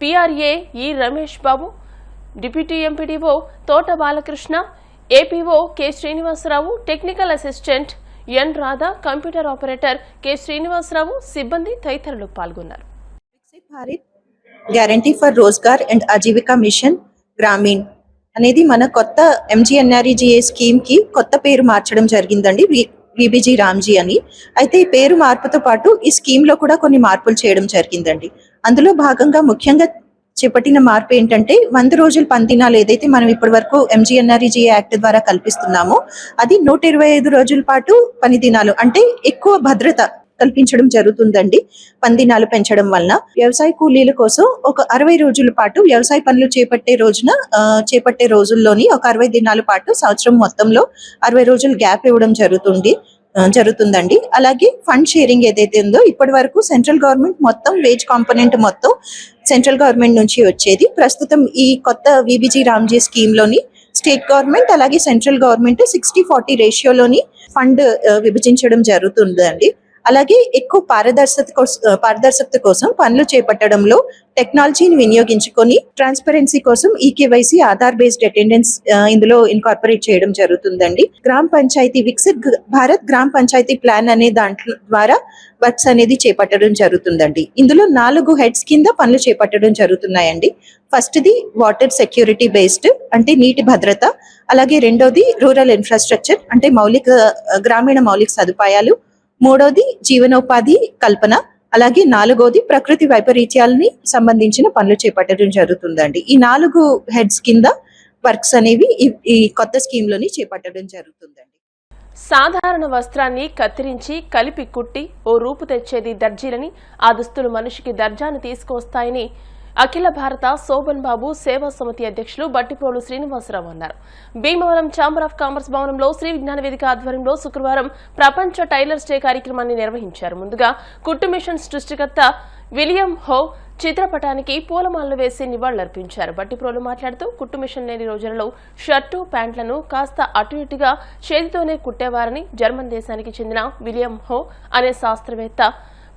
PRA E Ramesh Babu, deputy MPDO Thota Balakrishna, APO K Srinivasarao, technical assistant N Radha, computer operator K Srinivasarao, సిబ్బంది తదితరులు పాల్గొన్నారు. Viksit Bharat guarantee for Rozgar and Ajeevika mission Gramin అనేది మన కొత్త ఎంజీఎన్ఆర్ఈజీఏ స్కీమ్ కి కొత్త పేరు మార్చడం జరిగిందండి, వీబీజీ రామ్జీ అని. అయితే ఈ పేరు మార్పుతో పాటు ఈ స్కీమ్ లో కూడా కొన్ని మార్పులు చేయడం జరిగిందండి. అందులో భాగంగా ముఖ్యంగా చేపట్టిన మార్పు ఏంటంటే 100 రోజుల పనిదినాలు ఏదైతే మనం ఇప్పటి వరకు ఎంజీఎన్ఆర్ఈజీఏ యాక్ట్ ద్వారా కల్పిస్తున్నామో అది 125 రోజుల పాటు పనిదినాలు, అంటే ఎక్కువ భద్రత కల్పించడం జరుగుతుందండి. పనిదినాలు పెంచడం వలన వ్యవసాయ కూలీల కోసం ఒక 60 రోజుల పాటు వ్యవసాయ పనులు చేపట్టే రోజుల్లోని ఒక 60 దినాల పాటు సంవత్సరం మొత్తంలో 60 రోజులు గ్యాప్ ఇవ్వడం జరుగుతుందండి. అలాగే ఫండ్ షేరింగ్ ఏదైతే ఉందో ఇప్పటి వరకు సెంట్రల్ గవర్నమెంట్ మొత్తం వేజ్ కాంపోనెంట్ మొత్తం సెంట్రల్ గవర్నమెంట్ నుంచి వచ్చేది. ప్రస్తుతం ఈ కొత్త వీబీజీ రామ్జీ స్కీమ్ లోని స్టేట్ గవర్నమెంట్ అలాగే సెంట్రల్ గవర్నమెంట్ 60-40 రేషియోలోని ఫండ్ విభజించడం జరుగుతుందండి. అలాగే ఎక్కువ పారదర్శకత కోసం పనులు చేపట్టడంలో టెక్నాలజీని వినియోగించుకొని ట్రాన్స్పరెన్సీ కోసం ఈకేవైసీ ఆధార్ బేస్డ్ అటెండెన్స్ ఇందులో ఇన్కార్పొరేట్ చేయడం జరుగుతుందండి. గ్రామ పంచాయతీ వికసిత్ భారత్ గ్రామ పంచాయతీ ప్లాన్ అనే దాంట్లో ద్వారా వర్క్స్ అనేది చేపట్టడం జరుగుతుందండి. ఇందులో 4 హెడ్స్ కింద పనులు చేపట్టడం జరుగుతున్నాయండి. ఫస్ట్ది వాటర్ సెక్యూరిటీ బేస్డ్ అంటే నీటి భద్రత, అలాగే రెండోది రూరల్ ఇన్ఫ్రాస్ట్రక్చర్ అంటే గ్రామీణ మౌలిక సదుపాయాలు, మూడోది జీవనోపాధి కల్పన, అలాగే 4వది ప్రకృతి వైపరీత్యాలని సంబంధించిన పనులు చేపట్టడం జరుగుతుందండి. ఈ 4 హెడ్స్ కింద వర్క్స్ అనేవి ఈ కొత్త స్కీమ్ లోని చేపట్టడం జరుగుతుందండి. సాధారణ వస్త్రాన్ని కత్తిరించి కలిపి కుట్టి ఓ రూపు తెచ్చేది దర్జీలని, ఆ దుస్తులు మనిషికి దర్జాను తీసుకొస్తాయని అఖిల భారత శోభన్ బాబు సేవా సమితి అధ్యక్షులు బట్టిప్రోలు శ్రీనివాసరావు అన్నారు. భీమవరం ఛాంబర్ ఆఫ్ కామర్స్ భవనంలో శ్రీ విజ్ఞాన వేదిక ఆధ్వర్యంలో శుక్రవారం ప్రపంచ టైలర్స్ డే కార్యక్రమాన్ని నిర్వహించారు. ముందుగా కుట్టు మిషన్ సృష్టికర్త విలియం హో చిత్రపటానికి పూలమాలలు వేసి నివాళులర్పించారు. బట్టిప్రోలు మాట్లాడుతూ కుట్టు మిషన్ లేని రోజులలో షర్టు ప్యాంట్లను కాస్త అటు ఇటుగా చేతితోనే కుట్టేవారని, జర్మన్ దేశానికి చెందిన విలియం హో అనే శాస్త్రవేత్త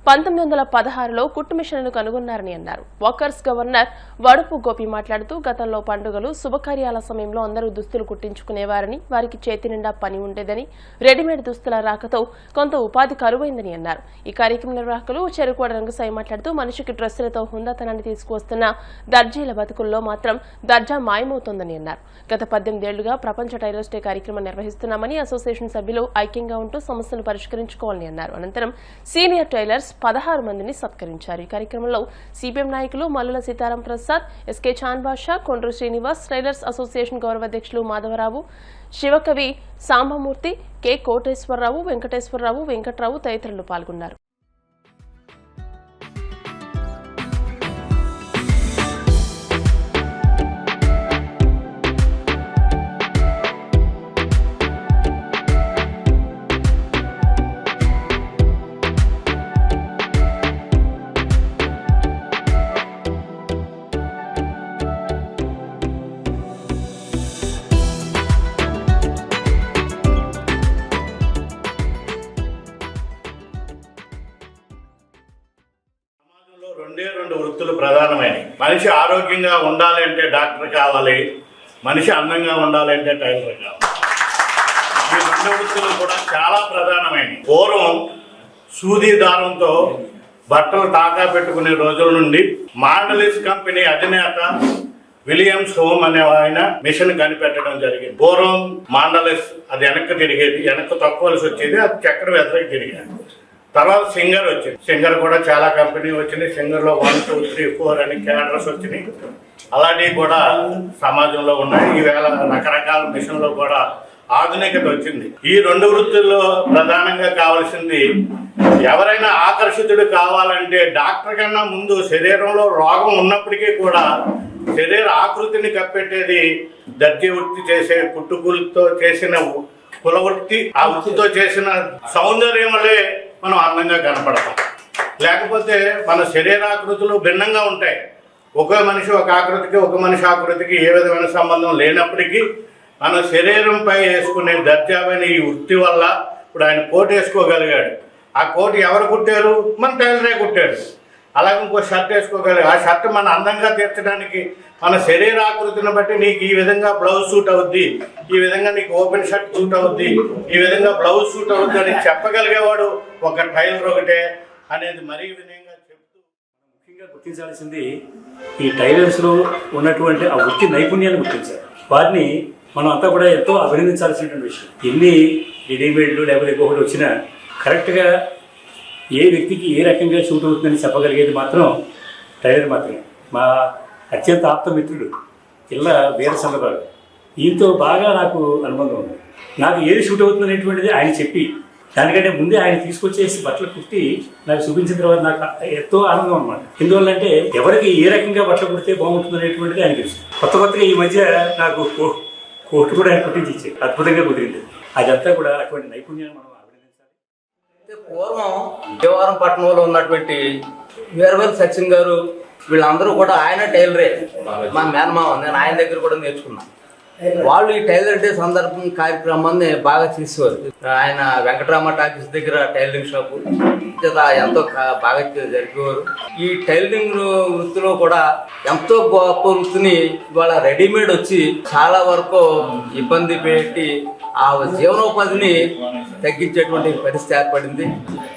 1916లో కుట్టు మిషన్లను కనుగొన్నారని అన్నారు. వాకర్స్ గవర్నర్ వడుపు గోపి మాట్లాడుతూ గతంలో పండుగలు శుభకార్యాల సమయంలో అందరూ దుస్తులు కుట్టించుకునేవారని, వారికి చేతి నిండా పని ఉండేదని, రెడీమేడ్ దుస్తుల రాకతో కొంత ఉపాధి కరువైందని అన్నారు. ఈ కార్యక్రమ నిర్వాహకులు చెరుకోడ రంగసాయి మాట్లాడుతూ మనిషికి డ్రెస్సులతో హుందాతనాన్ని తీసుకువస్తున్న దర్జీల బతుకుల్లో మాత్రం దర్జా మాయమవుతోందని అన్నారు. గత 18 ఏళ్లుగా ప్రపంచ టైలర్స్ డే కార్యక్రమం నిర్వహిస్తున్నామని, అసోసియేషన్ సభ్యులు ఐక్యంగా ఉంటూ సమస్యను పరిష్కరించుకోవాలని అన్నారు. అనంతరం సీనియర్ టైలర్స్ 16 మందిని సత్కరించారు. ఈ కార్యక్రమంలో సిపిఎం నాయకులు మల్లుల సీతారాం ప్రసాద్, ఎస్కే చాన్ బాషా, కొండ్రు శ్రీనివాస్, టైలర్స్ అసోసియేషన్ గౌరవ అధ్యక్షులు మాధవరావు, శివకవి సాంబమూర్తి, కె కోటేశ్వరరావు, వెంకటేశ్వరరావు, వెంకట్రావు తదితరులు పాల్గొన్నారు. రెండు వృత్తులు ప్రధానమైనవి. మనిషి ఆరోగ్యంగా ఉండాలి అంటే డాక్టర్ కావాలి, మనిషి అందంగా ఉండాలి అంటే టైలర్ కావాలి. ఈ 2 వృత్తులు కూడా చాలా ప్రధానమైనవి. పూర్వం సూది దారంతో బట్టలు తాకా పెట్టుకునే రోజుల నుండి మాండలిస్ కంపెనీ అధినేత విలియమ్స్ హోమ్ అనే ఆయన మిషన్ కనిపెట్టడం జరిగింది. పూర్వం మాండలిస్ అది వెనక్కి తిరిగేది, వెనక్కి తక్కువలసి వచ్చేది, అది చక్రం ఎదురుకి తిరిగేది. తర్వాత సింగర్ వచ్చింది. సింగర్ కూడా చాలా కంపెనీ వచ్చినాయి. సింగర్లో 1, 2, 3, 4 అని క్యాడర్స్ వచ్చినాయి. అలాంటివి కూడా సమాజంలో ఉన్నాయి. ఈవేళ రకరకాల మిషన్లో కూడా ఆధునికత వచ్చింది. ఈ 2 వృత్తుల్లో ప్రధానంగా కావాల్సింది, ఎవరైనా ఆకర్షితుడు కావాలంటే డాక్టర్ కన్నా ముందు శరీరంలో రోగం ఉన్నప్పటికీ కూడా శరీర ఆకృతిని కప్పెట్టేది దర్జీ వృత్తి చేసే కుట్టుకూలితో చేసిన కుల వృత్తి. ఆ వృత్తితో చేసిన సౌందర్యం వల్లే మనం అందంగా కనపడతాం. లేకపోతే మన శరీరాకృతులు భిన్నంగా ఉంటాయి. ఒక మనిషి ఒక ఆకృతికి, ఒక మనిషి ఆకృతికి ఏ విధమైన సంబంధం లేనప్పటికీ మన శరీరంపై వేసుకునే దర్జామైన ఈ వృత్తి వల్ల ఇప్పుడు ఆయన కోట్ వేసుకోగలిగాడు. ఆ కోట్ ఎవరు కుట్టారు? మన టైలరే కుట్టాడు. అలాగే ఇంకో షర్ట్ వేసుకోగలిగాడు. ఆ షర్ట్ మన అందంగా తీర్చడానికి మన శరీరాకృతిని బట్టి నీకు ఈ విధంగా బ్లౌజ్ సూట్ అవుద్ది, ఈ విధంగా నీకు ఓపెన్ షర్ట్ సూట్ అవుద్ది, ఈ విధంగా బ్లౌజ్ సూట్ అవుద్ది అని చెప్పగలిగేవాడు ఒక టైలర్ ఒకటే అనేది మరీ విధంగా చెప్తూ. ముఖ్యంగా గుర్తించాల్సింది ఈ టైలర్స్లో ఉన్నటువంటి ఆ వృత్తి నైపుణ్యాన్ని గుర్తించాలి. వారిని మనం అంతా కూడా ఎంతో అభినందించాల్సినటువంటి విషయం. ఎన్ని రెడీమేడ్లు లేకపోతే ఇంకొకటి వచ్చినా కరెక్ట్గా ఏ వ్యక్తికి ఏ రకంగా షూట్ అవుతుందని చెప్పగలిగేది మాత్రం టైలర్ మాత్రమే. మా అత్యంత ఆప్తమిత్రుడు ఇళ్ళ వీరసంగ గారు, ఈయనతో బాగా నాకు అనుబంధం ఉంది. నాకు ఏది షూట్ అవుతుంది అనేటువంటిది ఆయన చెప్పి, దానికంటే ముందే ఆయన తీసుకొచ్చేసి బట్టలు కుట్టి నాకు చూపించిన తర్వాత నాకు ఎంతో ఆనందం అనమాట. ఎందువల్లంటే ఎవరికి ఏ రకంగా బట్టలు కుడితే బాగుంటుంది అనేటువంటిది ఆయన తెలుసు. కొత్తగా ఈ మధ్య నాకు కోర్టు కూడా ఆయన కుట్టించి ఇచ్చారు. అద్భుతంగా కుదిరింది. అదంతా కూడా అటువంటి నైపుణ్యాన్ని మనం అభినందించాలి. పూర్వం దేవరం పట్టణంలో ఉన్నటువంటి వీరవల్ సచిన్ గారు వీళ్ళందరూ కూడా ఆయన టైలరే. మా మేనమామ, నేను ఆయన దగ్గర కూడా నేర్చుకున్నాను. వాళ్ళు ఈ టైలర్ డే సందర్భం కార్యక్రమాన్ని బాగా చేసేవారు. ఆయన వెంకటరామ టాకీస్ దగ్గర టైలరింగ్ షాపు ఎంతో బాగా జరిపేవారు. ఈ టైలరింగ్ వృత్తిలో కూడా ఎంతో గొప్ప వృత్తిని ఇవాళ రెడీమేడ్ వచ్చి చాలా వరకు ఇబ్బంది పెట్టి ఆ జీవనోపాధిని తగ్గించేటువంటి పరిస్థితి ఏర్పడింది.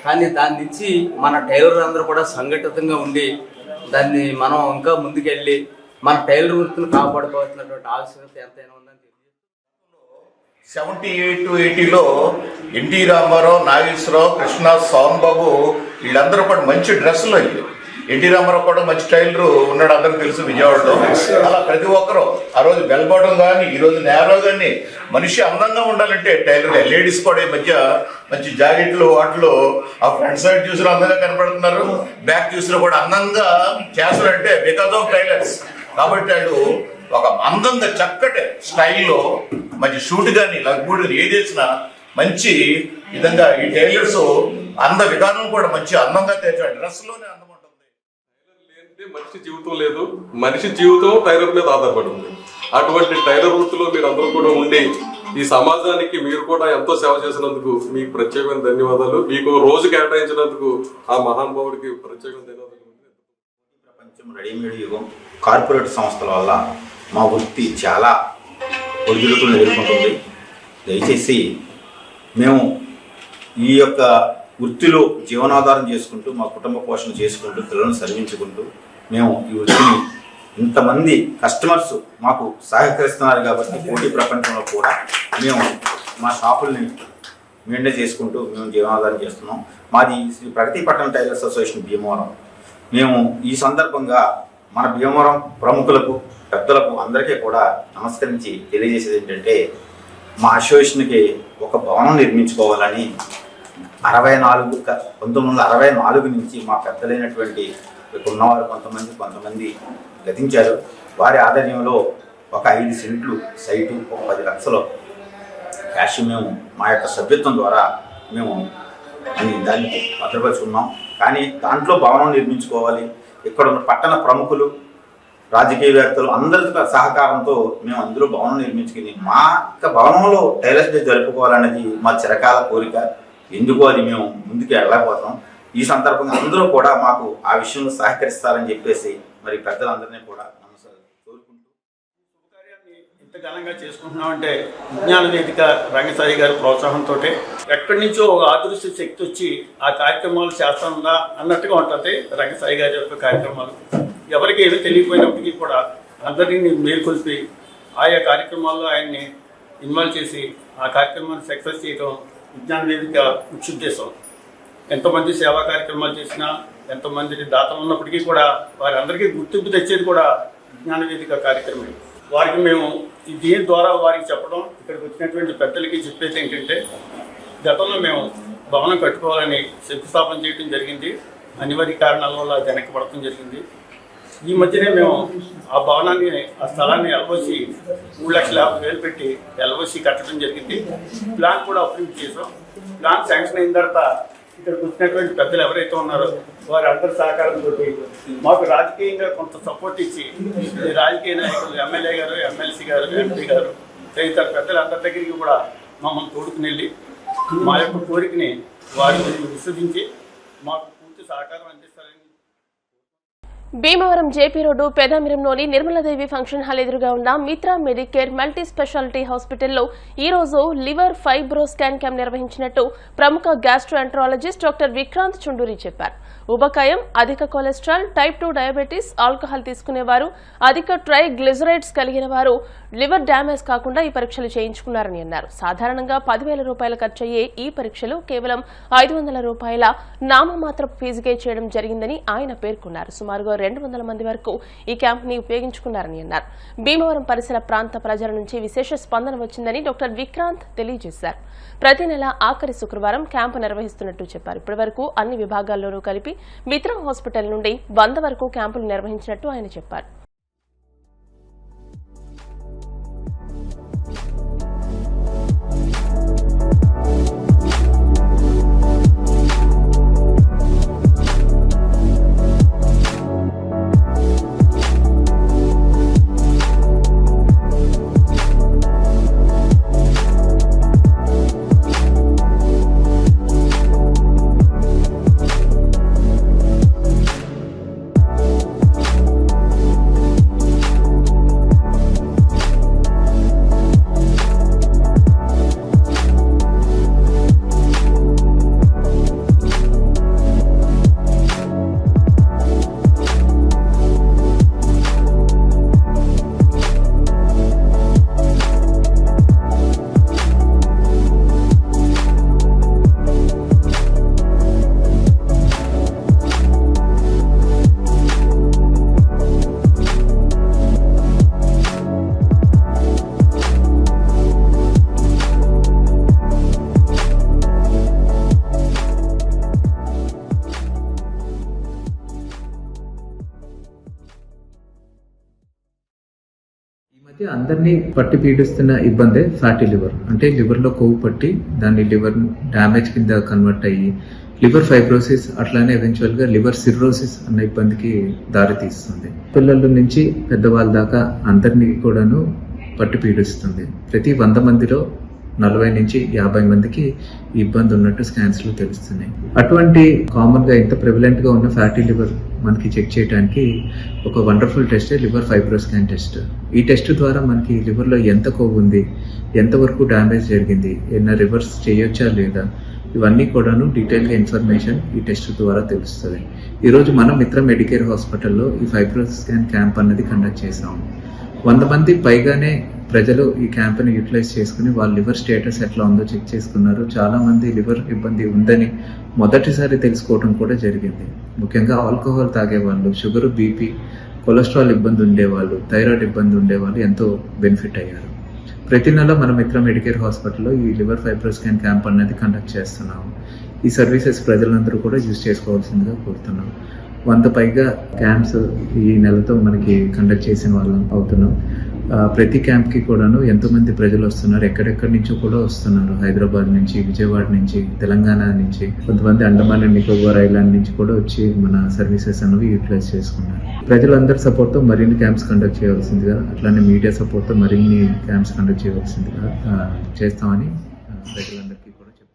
కానీ దాని నుంచి మన టైలర్ అందరూ కూడా సంఘటితంగా ఉండి దాన్ని మనం ఇంకా ముందుకెళ్ళి మన టైలర్ వృత్తిని కాపాడుకోవాల్సినటువంటి ఆవశ్యకత ఎంతైనా ఉందని తెలియజేస్తాను. 78-80లో ఎన్టీ రామారావు, నాగేశ్వరరావు, కృష్ణ, సోమబాబు వీళ్ళందరూ కూడా మంచి డ్రెస్సులు అయ్యి. ఎన్టీ రామారావు కూడా మంచి టైలర్ ఉన్నాడు, అందరూ తెలుసు విజయవాడలో. అలా ప్రతి ఒక్కరూ ఆ రోజు బెల్బాటం కానీ ఈరోజు నేరో కానీ మనిషి అందంగా ఉండాలంటే టైలర్. లేడీస్ కూడా ఈ మధ్య మంచి జాకెట్లు వాటిలో ఆ ఫ్రంట్ సైడ్ చూసినా అందంగా కనపడుతున్నారు, బ్యాక్ చూసినా కూడా అందంగా చేస్తారంటే బికాజ్ ఆఫ్ టైలర్స్. కాబట్టి వాళ్ళు ఒక అందంగా చక్కటి స్టైల్లో మంచి షూట్ కానీ లగ్గుడు ఏది చేసినా మంచి విధంగా ఈ టైలర్స్ అంద విధానం కూడా మంచి అందంగా తెచ్చాడు. డ్రెస్లోనే అందం ఉంటుంది. మనిషి జీవితం లేదు, మనిషి జీవితం టైలర్ మీద ఆధారపడి ఉంది. అటువంటి టైలర్ వృత్తిలో మీరు అందరూ కూడా ఉండి ఈ సమాజానికి మీరు కూడా ఎంతో సేవ చేసినందుకు మీకు ప్రత్యేకమైన ధన్యవాదాలు. మీకు రోజు కేటాయించినందుకు ఆ మహానుభావుడికి ప్రత్యేకమైన ధన్యవాదాలు. ప్రపంచం రెడీమేడ్ యుగం, కార్పొరేట్ సంస్థల వల్ల మా వృత్తి చాలా ఒడిదుడుకులను ఎదుర్కొంటుంది. దయచేసి మేము ఈ యొక్క వృత్తిలో జీవనాధారం చేసుకుంటూ మా కుటుంబ పోషణ చేసుకుంటూ పిల్లలను చదివించుకుంటూ మేము ఈ వృత్తిని ఇంతమంది కస్టమర్స్ మాకు సహకరిస్తున్నారు కాబట్టి పోటీ ప్రపంచంలో కూడా మేము మా షాపుల్ని మెయింటైన్ చేసుకుంటూ మేము జీవనాధారం చేస్తున్నాం. మాది శ్రీ ప్రగతి పట్టణ టైలర్స్ అసోసియేషన్ భీమవరం. మేము ఈ సందర్భంగా మన భీమవరం ప్రముఖులకు, పెద్దలకు అందరికీ కూడా నమస్కరించి తెలియజేసేది ఏంటంటే, మా అసోసియేషన్కి ఒక భవనం నిర్మించుకోవాలని 1964 నుంచి మా పెద్దలైనటువంటి ఉన్నవారు కొంతమంది గతించారు. వారి ఆధ్వర్యంలో ఒక 5 సెంట్లు సైటు, ఒక 10 లక్షల క్యాష్ మేము మా యొక్క సభ్యత్వం ద్వారా మేము దాన్ని భద్రపరుచుకున్నాం. కానీ దాంట్లో భవనం నిర్మించుకోవాలి. ఇక్కడ ఉన్న పట్టణ ప్రముఖులు, రాజకీయవేత్తలు అందరి సహకారంతో మేము అందులో భవనం నిర్మించుకుని మా యొక్క భవనంలో టైలర్స్ డే జరుపుకోవాలనేది మా చిరకాల కోరిక. ఎందుకు అది మేము ముందుకు వెళ్ళకపోతాం. ఈ సందర్భంగా అందరూ కూడా మాకు ఆ విషయంలో సహకరిస్తారని చెప్పేసి మరి పెద్దలందరినీ కూడా కోరుకుంటూ శుభకార్యాన్ని ఇంత ఘనంగా చేసుకుంటున్నామంటే విజ్ఞాన వేదిక రంగసాయి గారి ప్రోత్సాహంతో ఎక్కడి నుంచో ఒక ఆదృశ్య శక్తి వచ్చి ఆ కార్యక్రమాలు చేస్తుందా అన్నట్టుగా ఉంటుంది రంగసాయి గారి యొక్క కార్యక్రమాలు. ఎవరికి ఏమీ తెలియకపోయినప్పటికీ కూడా అందరినీ మేల్కొల్పి ఆయా కార్యక్రమాల్లో ఆయన్ని ఇన్వాల్వ్ చేసి ఆ కార్యక్రమాన్ని సక్సెస్ చేయడం విజ్ఞాన వేదిక ముఖ్య ఉద్దేశం. ఎంతోమంది సేవా కార్యక్రమాలు చేసినా, ఎంతోమంది దాతలు ఉన్నప్పటికీ కూడా వారందరికీ గుర్తింపు తెచ్చేది కూడా విజ్ఞాన వేదిక కార్యక్రమం. వారికి మేము దీని ద్వారా వారికి చెప్పడం, ఇక్కడికి వచ్చినటువంటి పెద్దలకి చెప్పేది ఏంటంటే, గతంలో మేము భవనం కట్టుకోవాలని శంకుస్థాపన చేయడం జరిగింది. అనివార్య కారణాల వల్ల వెనక్కి జరిగింది. ఈ మధ్యనే మేము ఆ భవనాన్ని, ఆ స్థలాన్ని ఎల్ఓసి 3,50,000 పెట్టి ఎల్ఓసి కట్టడం జరిగింది. ప్లాన్ కూడా అప్రూవ్ చేసాం. ప్లాన్ శాంక్షన్ అయిన తర్వాత ఇక్కడికి వచ్చినటువంటి పెద్దలు ఎవరైతే ఉన్నారో వారి అందరి సహకారంతో మాకు రాజకీయంగా కొంత సపోర్ట్ ఇచ్చి రాజకీయ నాయకులు, ఎమ్మెల్యే గారు, ఎమ్మెల్సీ గారు, ఎంపీ గారు తదితర పెద్దలందరి దగ్గరికి కూడా మమ్మల్ని తోడుకుని వెళ్ళి మా యొక్క కోరికని వారి విశ్వసించి మాకు పూర్తి సహకారం అందిస్తారని. భీమవరం జేపీ రోడ్డు పెదామిరంలోని నిర్మలాదేవి ఫంక్షన్ హాల్ ఎదురుగా ఉన్న మిత్రా మెడికేర్ మల్టీ స్పెషాలిటీ హాస్పిటల్లో ఈ రోజు లివర్ ఫైబ్రో స్కాన్ క్యాంప్ నిర్వహించినట్టు ప్రముఖ గ్యాస్ట్రోఎంట్రాలజిస్ట్ డాక్టర్ విక్రాంత్ చుండూరి చెప్పారు. ఉబకాయం, అధిక కొలెస్ట్రాల్, టైప్ 2 డయాబెటీస్, ఆల్కహాల్ తీసుకునేవారు, అధిక ట్రైగ్లిజరైడ్స్ కలిగిన వారు లివర్ డ్యామేజ్ కాకుండా ఈ పరీక్షలు చేయించుకున్నారని అన్నారు. సాధారణంగా 10,000 రూపాయలు ఖర్చయ్యే ఈ పరీక్షలు కేవలం 500 రూపాయల నామమాత్రపు ఫీజుకే చేయడం జరిగిందని ఆయన పేర్కొన్నారు. సుమారుగా 200 మంది వరకు ఈ క్యాంప్ ని ఉపయోగించుకున్నారని అన్నారు. భీమవరం పరిసర ప్రాంత ప్రజల నుంచి విశేష స్పందన వచ్చిందని డాక్టర్ విక్రాంత్ తెలియజేశారు. ప్రతి నెల ఆఖరి శుక్రవారం క్యాంపు నిర్వహిస్తున్నట్టు చెప్పారు. ఇప్పటి వరకు అన్ని విభాగాల్లోనూ కలిపి మిత్ర హాస్పిటల్ నుండి 100 వరకు క్యాంపులు నిర్వహించినట్టు ఆయన చెప్పారు. మధ్య అందరినీ పట్టి పీడిస్తున్న ఇబ్బందే ఫ్యాటీ లివర్. అంటే లివర్లో కొవ్వు పట్టి దాన్ని లివర్ డ్యామేజ్ కింద కన్వర్ట్ అయ్యి లివర్ ఫైబ్రోసిస్, అట్లానే ఎవెన్చువల్గా లివర్ సిర్రోసిస్ అన్న ఇబ్బందికి దారితీస్తుంది. పిల్లల నుంచి పెద్దవాళ్ళ దాకా అందరినీ కూడాను పట్టి పీడిస్తుంది. ప్రతి 100 మందిలో 40 నుంచి 50 మందికి ఈ ఇబ్బంది ఉన్నట్టు స్కాన్స్లో తెలుస్తున్నాయి. అటువంటి కామన్గా ఇంత ప్రివలెంట్గా ఉన్న ఫ్యాటీ లివర్ మనకి చెక్ చేయడానికి ఒక wonderful test liver FibroScan test. ఈ టెస్ట్ ద్వారా మనకి లివర్లో ఎంత కొవ్వు ఉంది, ఎంతవరకు డ్యామేజ్ జరిగింది, ఏమైనా రివర్స్ చేయొచ్చా లేదా, ఇవన్నీ కూడాను డీటెయిల్గా ఇన్ఫర్మేషన్ ఈ టెస్ట్ ద్వారా తెలుస్తుంది. ఈరోజు మనం మిత్ర మెడికేర్ హాస్పిటల్లో ఈ ఫైబ్రోస్కాన్ క్యాంప్ అన్నది కండక్ట్ చేసాము. 100 మంది పైగానే ప్రజలు ఈ క్యాంప్ని యూటిలైజ్ చేసుకుని వాళ్ళ లివర్ స్టేటస్ ఎట్లా ఉందో చెక్ చేసుకున్నారు. చాలామంది లివర్ ఇబ్బంది ఉందని మొదటిసారి తెలుసుకోవడం కూడా జరిగింది. ముఖ్యంగా ఆల్కహాల్ తాగేవాళ్ళు, షుగర్, బీపీ, కొలెస్ట్రాల్ ఇబ్బంది ఉండేవాళ్ళు, థైరాయిడ్ ఇబ్బంది ఉండేవాళ్ళు ఎంతో బెనిఫిట్ అయ్యారు. ప్రతి నెల మన మిత్ర మెడికేర్ హాస్పిటల్లో ఈ లివర్ ఫైబ్రోస్కాన్ క్యాంప్ అనేది కండక్ట్ చేస్తున్నాము. ఈ సర్వీసెస్ ప్రజలందరూ కూడా యూజ్ చేసుకోవాల్సిందిగా కోరుతున్నాం. 100 పైగా క్యాంప్స్ ఈ నెలతో మనకి కండక్ట్ చేసిన వాళ్ళం అవుతున్నాం. ప్రతి క్యాంప్కి కూడాను ఎంతోమంది ప్రజలు వస్తున్నారు, ఎక్కడెక్కడి నుంచో కూడా వస్తున్నారు. హైదరాబాద్ నుంచి, విజయవాడ నుంచి, తెలంగాణ నుంచి, కొంతమంది అండమాన్ అండ్ నికోబార్ ఐలాండ్ నుంచి కూడా వచ్చి మన సర్వీసెస్ అనేవి యూటిలైజ్ చేసుకున్నారు. ప్రజలందరి సపోర్ట్తో మరిన్ని క్యాంప్స్ కండక్ట్ చేయాల్సిందిగా, అట్లానే మీడియా సపోర్ట్తో మరిన్ని క్యాంప్స్ కండక్ట్ చేయాల్సిందిగా చేస్తామని ప్రజలందరికీ కూడా చెప్తున్నారు.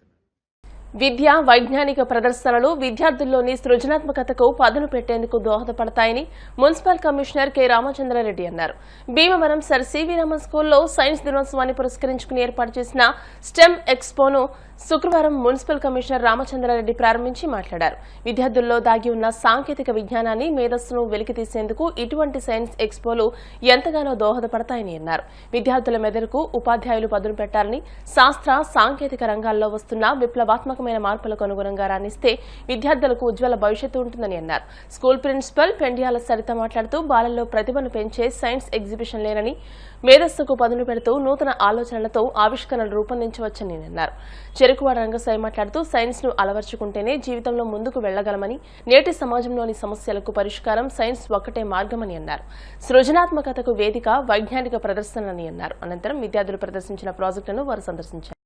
విద్య, వైజ్ఞానిక ప్రదర్శనలు విద్యార్థుల్లోని సృజనాత్మకతకు పదును పెట్టేందుకు దోహదపడతాయని మున్సిపల్ కమిషనర్ కె రామచంద్రారెడ్డి అన్నారు. భీమవరం సర్ సివి రామన్ స్కూల్లో సైన్స్ దినోత్సవాన్ని పురస్కరించుకుని ఏర్పాటు చేసిన స్టెమ్ ఎక్స్పోను శుక్రవారం మున్సిపల్ కమిషనర్ రామచంద్రారెడ్డి ప్రారంభించి మాట్లాడారు. విద్యార్థుల్లో దాగి ఉన్న సాంకేతిక విజ్ఞానాన్ని, మేధస్సును వెలికితీసేందుకు ఇటువంటి సైన్స్ ఎక్స్పోలు ఎంతగానో దోహదపడతాయని అన్నారు. విద్యార్థుల మెదడుకు ఉపాధ్యాయులు పదును పెట్టాలని, శాస్త్ర సాంకేతిక రంగాల్లో వస్తున్న విప్లవాత్మకమైన మార్పులకు అనుగుణంగా రాణిస్తే విద్యార్థులకు ఉజ్వల భవిష్యత్తు ఉంటుందని అన్నారు. స్కూల్ ప్రిన్సిపల్ పెండియాల సరిత మాట్లాడుతూ బాలల్లో ప్రతిభను పెంచే సైన్స్ ఎగ్జిబిషన్ లేనని, మేధస్సుకు పదును పెడుతూ నూతన ఆలోచనలతో ఆవిష్కరణలు రూపొందించవచ్చని అన్నారు. చెరుకువాడ రంగసాయి మాట్లాడుతూ సైన్స్ ను అలవర్చుకుంటేనే జీవితంలో ముందుకు వెళ్లగలమని, నేటి సమాజంలోని సమస్యలకు పరిష్కారం సైన్స్ ఒక్కటే మార్గమని అన్నారు. సృజనాత్మకతకు వేదిక వైజ్ఞానిక ప్రదర్శనని అన్నారు. అనంతరం విద్యార్థులు ప్రదర్శించిన ప్రాజెక్టులను వారు సందర్శించారు.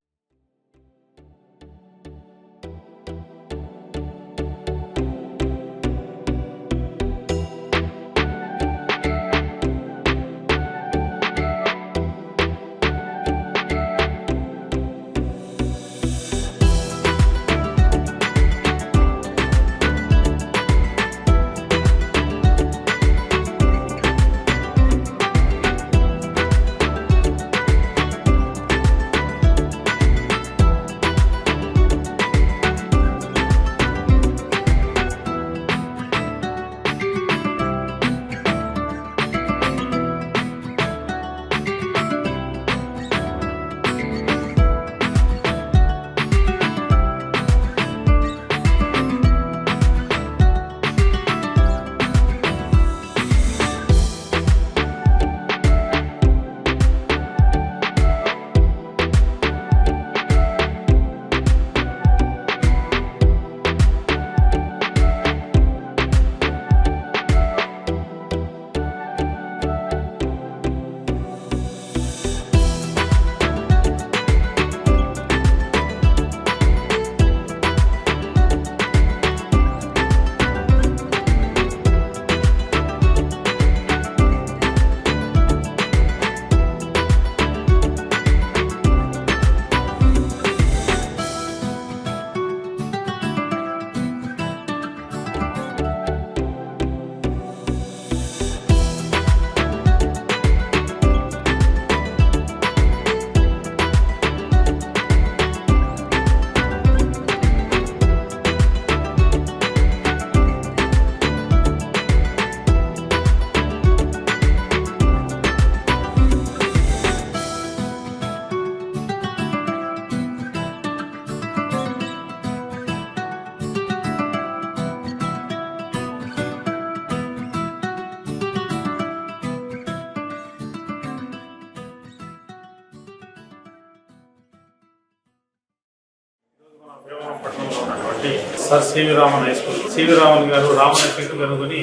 Sir CV Raman high school. CV Raman గారు రామన్ ఎఫెక్ట్ కనుగొని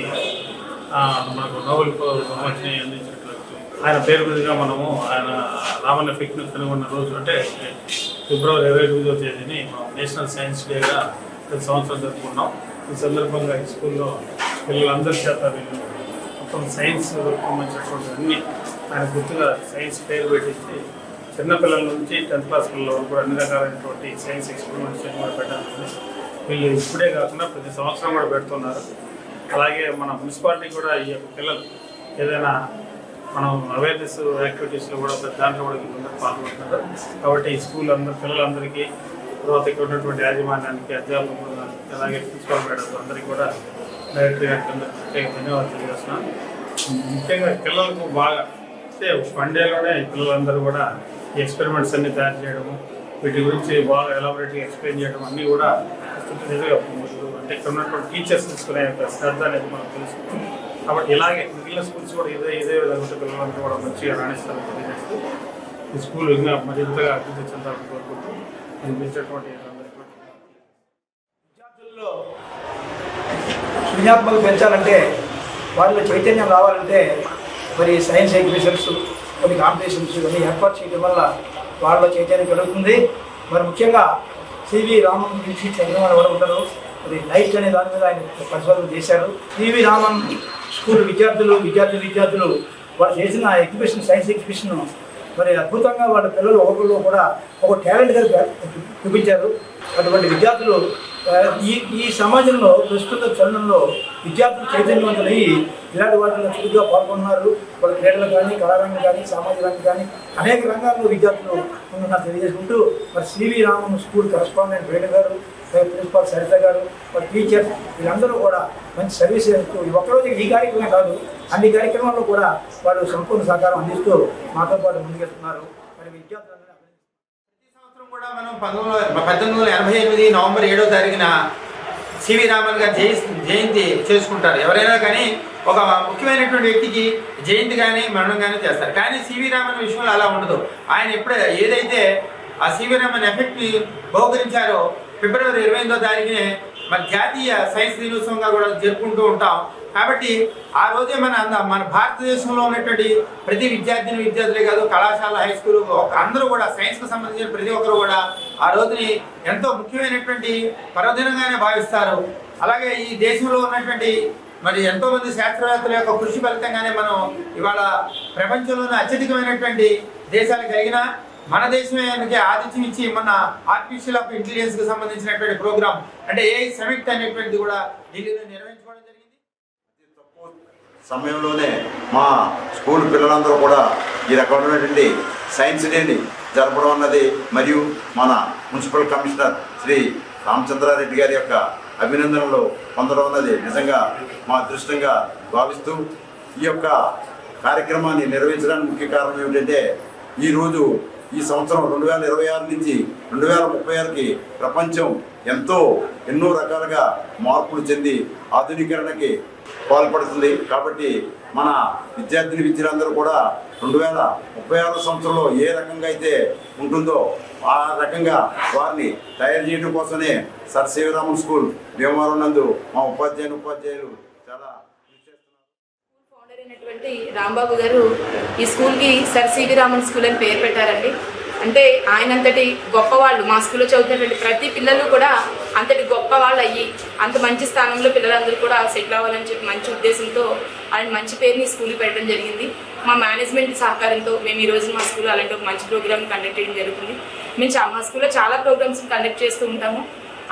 మనకు నోబెల్ బహుమతిని అందించినట్లు ఆయన పేరు మీదుగా మనము ఆయన రామన్ ఎఫెక్ట్ను కనుగొన్న రోజు అంటే ఫిబ్రవరి 29వ తేదీని మనం నేషనల్ సైన్స్ డేగా ప్రతి సంవత్సరం జరుపుకున్నాం. ఈ సందర్భంగా ఈ స్కూల్లో పిల్లలందరి చేత వీళ్ళు మొత్తం సైన్స్ సంబంధించినటువంటి అన్ని ఆయన గుర్తుగా సైన్స్ పేరు పెట్టించి చిన్నపిల్లల నుంచి 10th క్లాస్ పిల్లల వరకు అన్ని రకాలైనటువంటి సైన్స్ ఎక్స్పెరిమెంట్స్ కూడా పెట్టాలని వీళ్ళు ఇప్పుడే కాకుండా ప్రతి సంవత్సరం కూడా పెడుతున్నారు. అలాగే మన మున్సిపాలిటీ కూడా ఈ యొక్క పిల్లలు ఏదైనా మనం అవేర్నెస్ యాక్టివిటీస్లో కూడా దాంట్లో కూడా వీళ్ళందరూ పాల్గొంటున్నారు. కాబట్టి ఈ స్కూల్ పిల్లలందరికీ తర్వాత ఇక్కడ ఉన్నటువంటి యాజమాన్యానికి, అధ్యాపకులు, అలాగే ప్రిన్సిపల్ మేడం అందరికీ కూడా డైరెక్టర్ గారికి ప్రత్యేక ధన్యవాదాలు తెలియజేస్తున్నాను. ముఖ్యంగా పిల్లలకు బాగా అంటే వన్ డేలోనే పిల్లలందరూ కూడా ఈ ఎక్స్పెరిమెంట్స్ అన్ని తయారు చేయడము, వీటి గురించి బాగా ఎలాబొరేట్గా ఎక్స్ప్లెయిన్ చేయడం అన్నీ కూడా అంటే ఇక్కడ ఉన్నటువంటి టీచర్స్ తీసుకునే శ్రద్ధ అనేది మనం తెలుసుకుంటాం. కాబట్టి ఇలాగే మిగిలిన స్కూల్స్ కూడా ఇదే విధంగా పిల్లలంతా కూడా మంచిగా రాణిస్తారని తెలియజేస్తూ ఈ స్కూల్ ఇంకా మరింతగా అభివృద్ధి చెందాలని కోరుకుంటూ అనిపించేటువంటి విద్యార్థుల్లో సృజనాత్మక పెంచాలంటే వాళ్ళలో చైతన్యం రావాలంటే మరి సైన్స్ ఎగ్జిబిషన్స్, కొన్ని కాంపిటీషన్స్ ఇవన్నీ ఏర్పాటు చేయడం వల్ల వాళ్ళలో చైతన్యం కలుగుతుంది. మరి ముఖ్యంగా సివి రామన్ గురించి చంద్రబాబు ఎవరు ఉంటారు, మరి లైట్ అనే దాని మీద ఆయన పరిశోధన చేశారు. సివి రామన్ స్కూల్ విద్యార్థులు వాళ్ళు చేసిన ఎగ్జిబిషన్, సైన్స్ ఎగ్జిబిషన్ మరి అద్భుతంగా వాళ్ళ పిల్లలు ఒక్కొక్కరు కూడా ఒక టాలెంట్గా చూపించారు. అటువంటి విద్యార్థులు ఈ సమాజంలో ప్రస్తుత చలనంలో విద్యార్థులు చైతన్యవంతులయ్యి ఇలాంటి వాటిలో చురుగ్గా పాల్గొన్నారు. వాళ్ళ క్రీడలు కానీ, కళారంగం కానీ, సామాజిక రంగం కానీ అనేక రంగాల్లో విద్యార్థులు ఉన్నట్టు తెలియజేసుకుంటూ మరి CV Raman school correspondent Venu గారు, ప్రిన్సిపాల్ సరిత గారు, వాళ్ళ టీచర్స్ వీళ్ళందరూ కూడా మంచి సర్వీస్ చేస్తూ ఒక్కరోజు ఈ కార్యక్రమమే కాదు అన్ని కార్యక్రమాల్లో కూడా వాళ్ళు సంపూర్ణ సహకారం అందిస్తూ మాతో పాటు ముందుకెళ్తున్నారు. మరి విద్యార్థులు కూడా మనం 1888 నవంబర్ 7వ తారీఖున సివి రామన్ గారి జయంతి చేసుకుంటారు. ఎవరైనా కానీ ఒక ముఖ్యమైనటువంటి వ్యక్తికి జయంతి కానీ మరణం కానీ చేస్తారు. కానీ సివి రామన్ విషయంలో అలా ఉండదు. ఆయన ఏదైతే ఆ సివి రామన్ ఎఫెక్ట్ని బహుకరించారో ఫిబ్రవరి 28వ తారీఖునే మన జాతీయ సైన్స్ దినోత్సవంగా కూడా జరుపుకుంటూ ఉంటాం. కాబట్టి ఆ రోజే మన భారతదేశంలో ఉన్నటువంటి ప్రతి విద్యార్థులే కాదు, కళాశాల, హై స్కూల్ అందరూ కూడా సైన్స్కి సంబంధించిన ప్రతి ఒక్కరు కూడా ఆ రోజుని ఎంతో ముఖ్యమైనటువంటి పర్వదినంగానే భావిస్తారు. అలాగే ఈ దేశంలో ఉన్నటువంటి మరి ఎంతోమంది శాస్త్రవేత్తల యొక్క కృషి ఫలితంగానే మనం ఇవాళ ప్రపంచంలోనే అత్యధికమైనటువంటి దేశాలు కలిగిన మన దేశమే ఆతిథ్యం ఇచ్చి మన ఆర్టిఫిషియల్ ఆఫ్ ఇంటెలిజెన్స్కి సంబంధించినటువంటి ప్రోగ్రామ్ అంటే AI సమిట్ అనేటువంటిది కూడా ఢిల్లీలో నిర్వహించుకోవడం జరిగింది. సమయంలోనే మా స్కూల్ పిల్లలందరూ కూడా ఈ రకమైనటువంటి సైన్స్ డేని జరపడం అన్నది మరియు మన మున్సిపల్ కమిషనర్ శ్రీ రామచంద్రారెడ్డి గారి యొక్క అభినందనలు పొందడం అన్నది నిజంగా మా అదృష్టంగా భావిస్తూ ఈ యొక్క కార్యక్రమాన్ని నిర్వహించడానికి ముఖ్య కారణం ఏమిటంటే ఈరోజు ఈ సంవత్సరం 2026 నుంచి 2036కి ప్రపంచం ఎన్నో రకాలుగా మార్పులు చెంది ఆధునీకరణకి పాల్పడుతుంది. కాబట్టి మన విద్యార్థులందరూ కూడా 2036 సంవత్సరంలో ఏ రకంగా అయితే ఉంటుందో ఆ రకంగా వారిని తయారు చేయడం కోసమే sir CV Raman school Bhimavaram నందు మా ఉపాధ్యాయులు చాలా రాంబాబు గారు ఈ స్కూల్కి సర్ సివి రామన్ స్కూల్ అని పేరు పెట్టారండి. అంటే ఆయనంతటి గొప్పవాళ్ళు మా స్కూల్లో చదువుతున్నటువంటి ప్రతి పిల్లలు కూడా అంతటి గొప్పవాళ్ళు అయ్యి అంత మంచి స్థానంలో పిల్లలందరూ కూడా సెటిల్ అవ్వాలని చెప్పి మంచి ఉద్దేశంతో ఆయన మంచి పేరుని స్కూల్కి పెట్టడం జరిగింది. మా మేనేజ్మెంట్ సహకారంతో మేము ఈరోజు మా స్కూల్లో అలాంటి ఒక మంచి ప్రోగ్రామ్ కండక్ట్ చేయడం జరుగుతుంది. మేము మా స్కూల్లో చాలా ప్రోగ్రామ్స్ కండక్ట్ చేస్తూ ఉంటాము.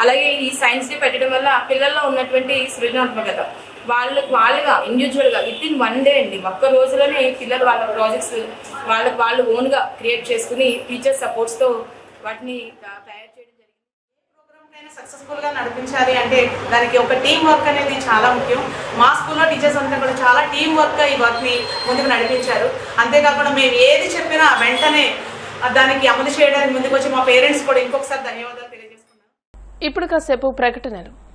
అలాగే ఈ సైన్స్ డే పెట్టడం వల్ల పిల్లల్లో ఉన్నటువంటి సృజనాత్మకత వాళ్ళుగా ఇండివిజువల్గా విత్-ఇన్ 1 డే అండి, ఒక్క రోజులోనే పిల్లలు వాళ్ళ ప్రాజెక్ట్స్ వాళ్ళు ఓన్గా క్రియేట్ చేసుకుని టీచర్ సపోర్ట్స్తో వాటిని తయారు చేయడం జరిగింది. ప్రోగ్రామ్కైనా సక్సెస్ఫుల్గా నడిపించాలి అంటే దానికి ఒక టీం వర్క్ అనేది చాలా ముఖ్యం. మా స్కూల్లో టీచర్స్ అంతా కూడా చాలా టీం వర్క్గా ఈ వర్క్ని ముందుకు నడిపించారు. అంతేకాకుండా మేము ఏది చెప్పినా వెంటనే దానికి అమలు చేయడానికి ముందుకు వచ్చి మా పేరెంట్స్ కూడా ఇంకొకసారి ధన్యవాదాలు తెలియజేసుకున్నాను. ఇప్పుడు కాసేపు ప్రకటనలు.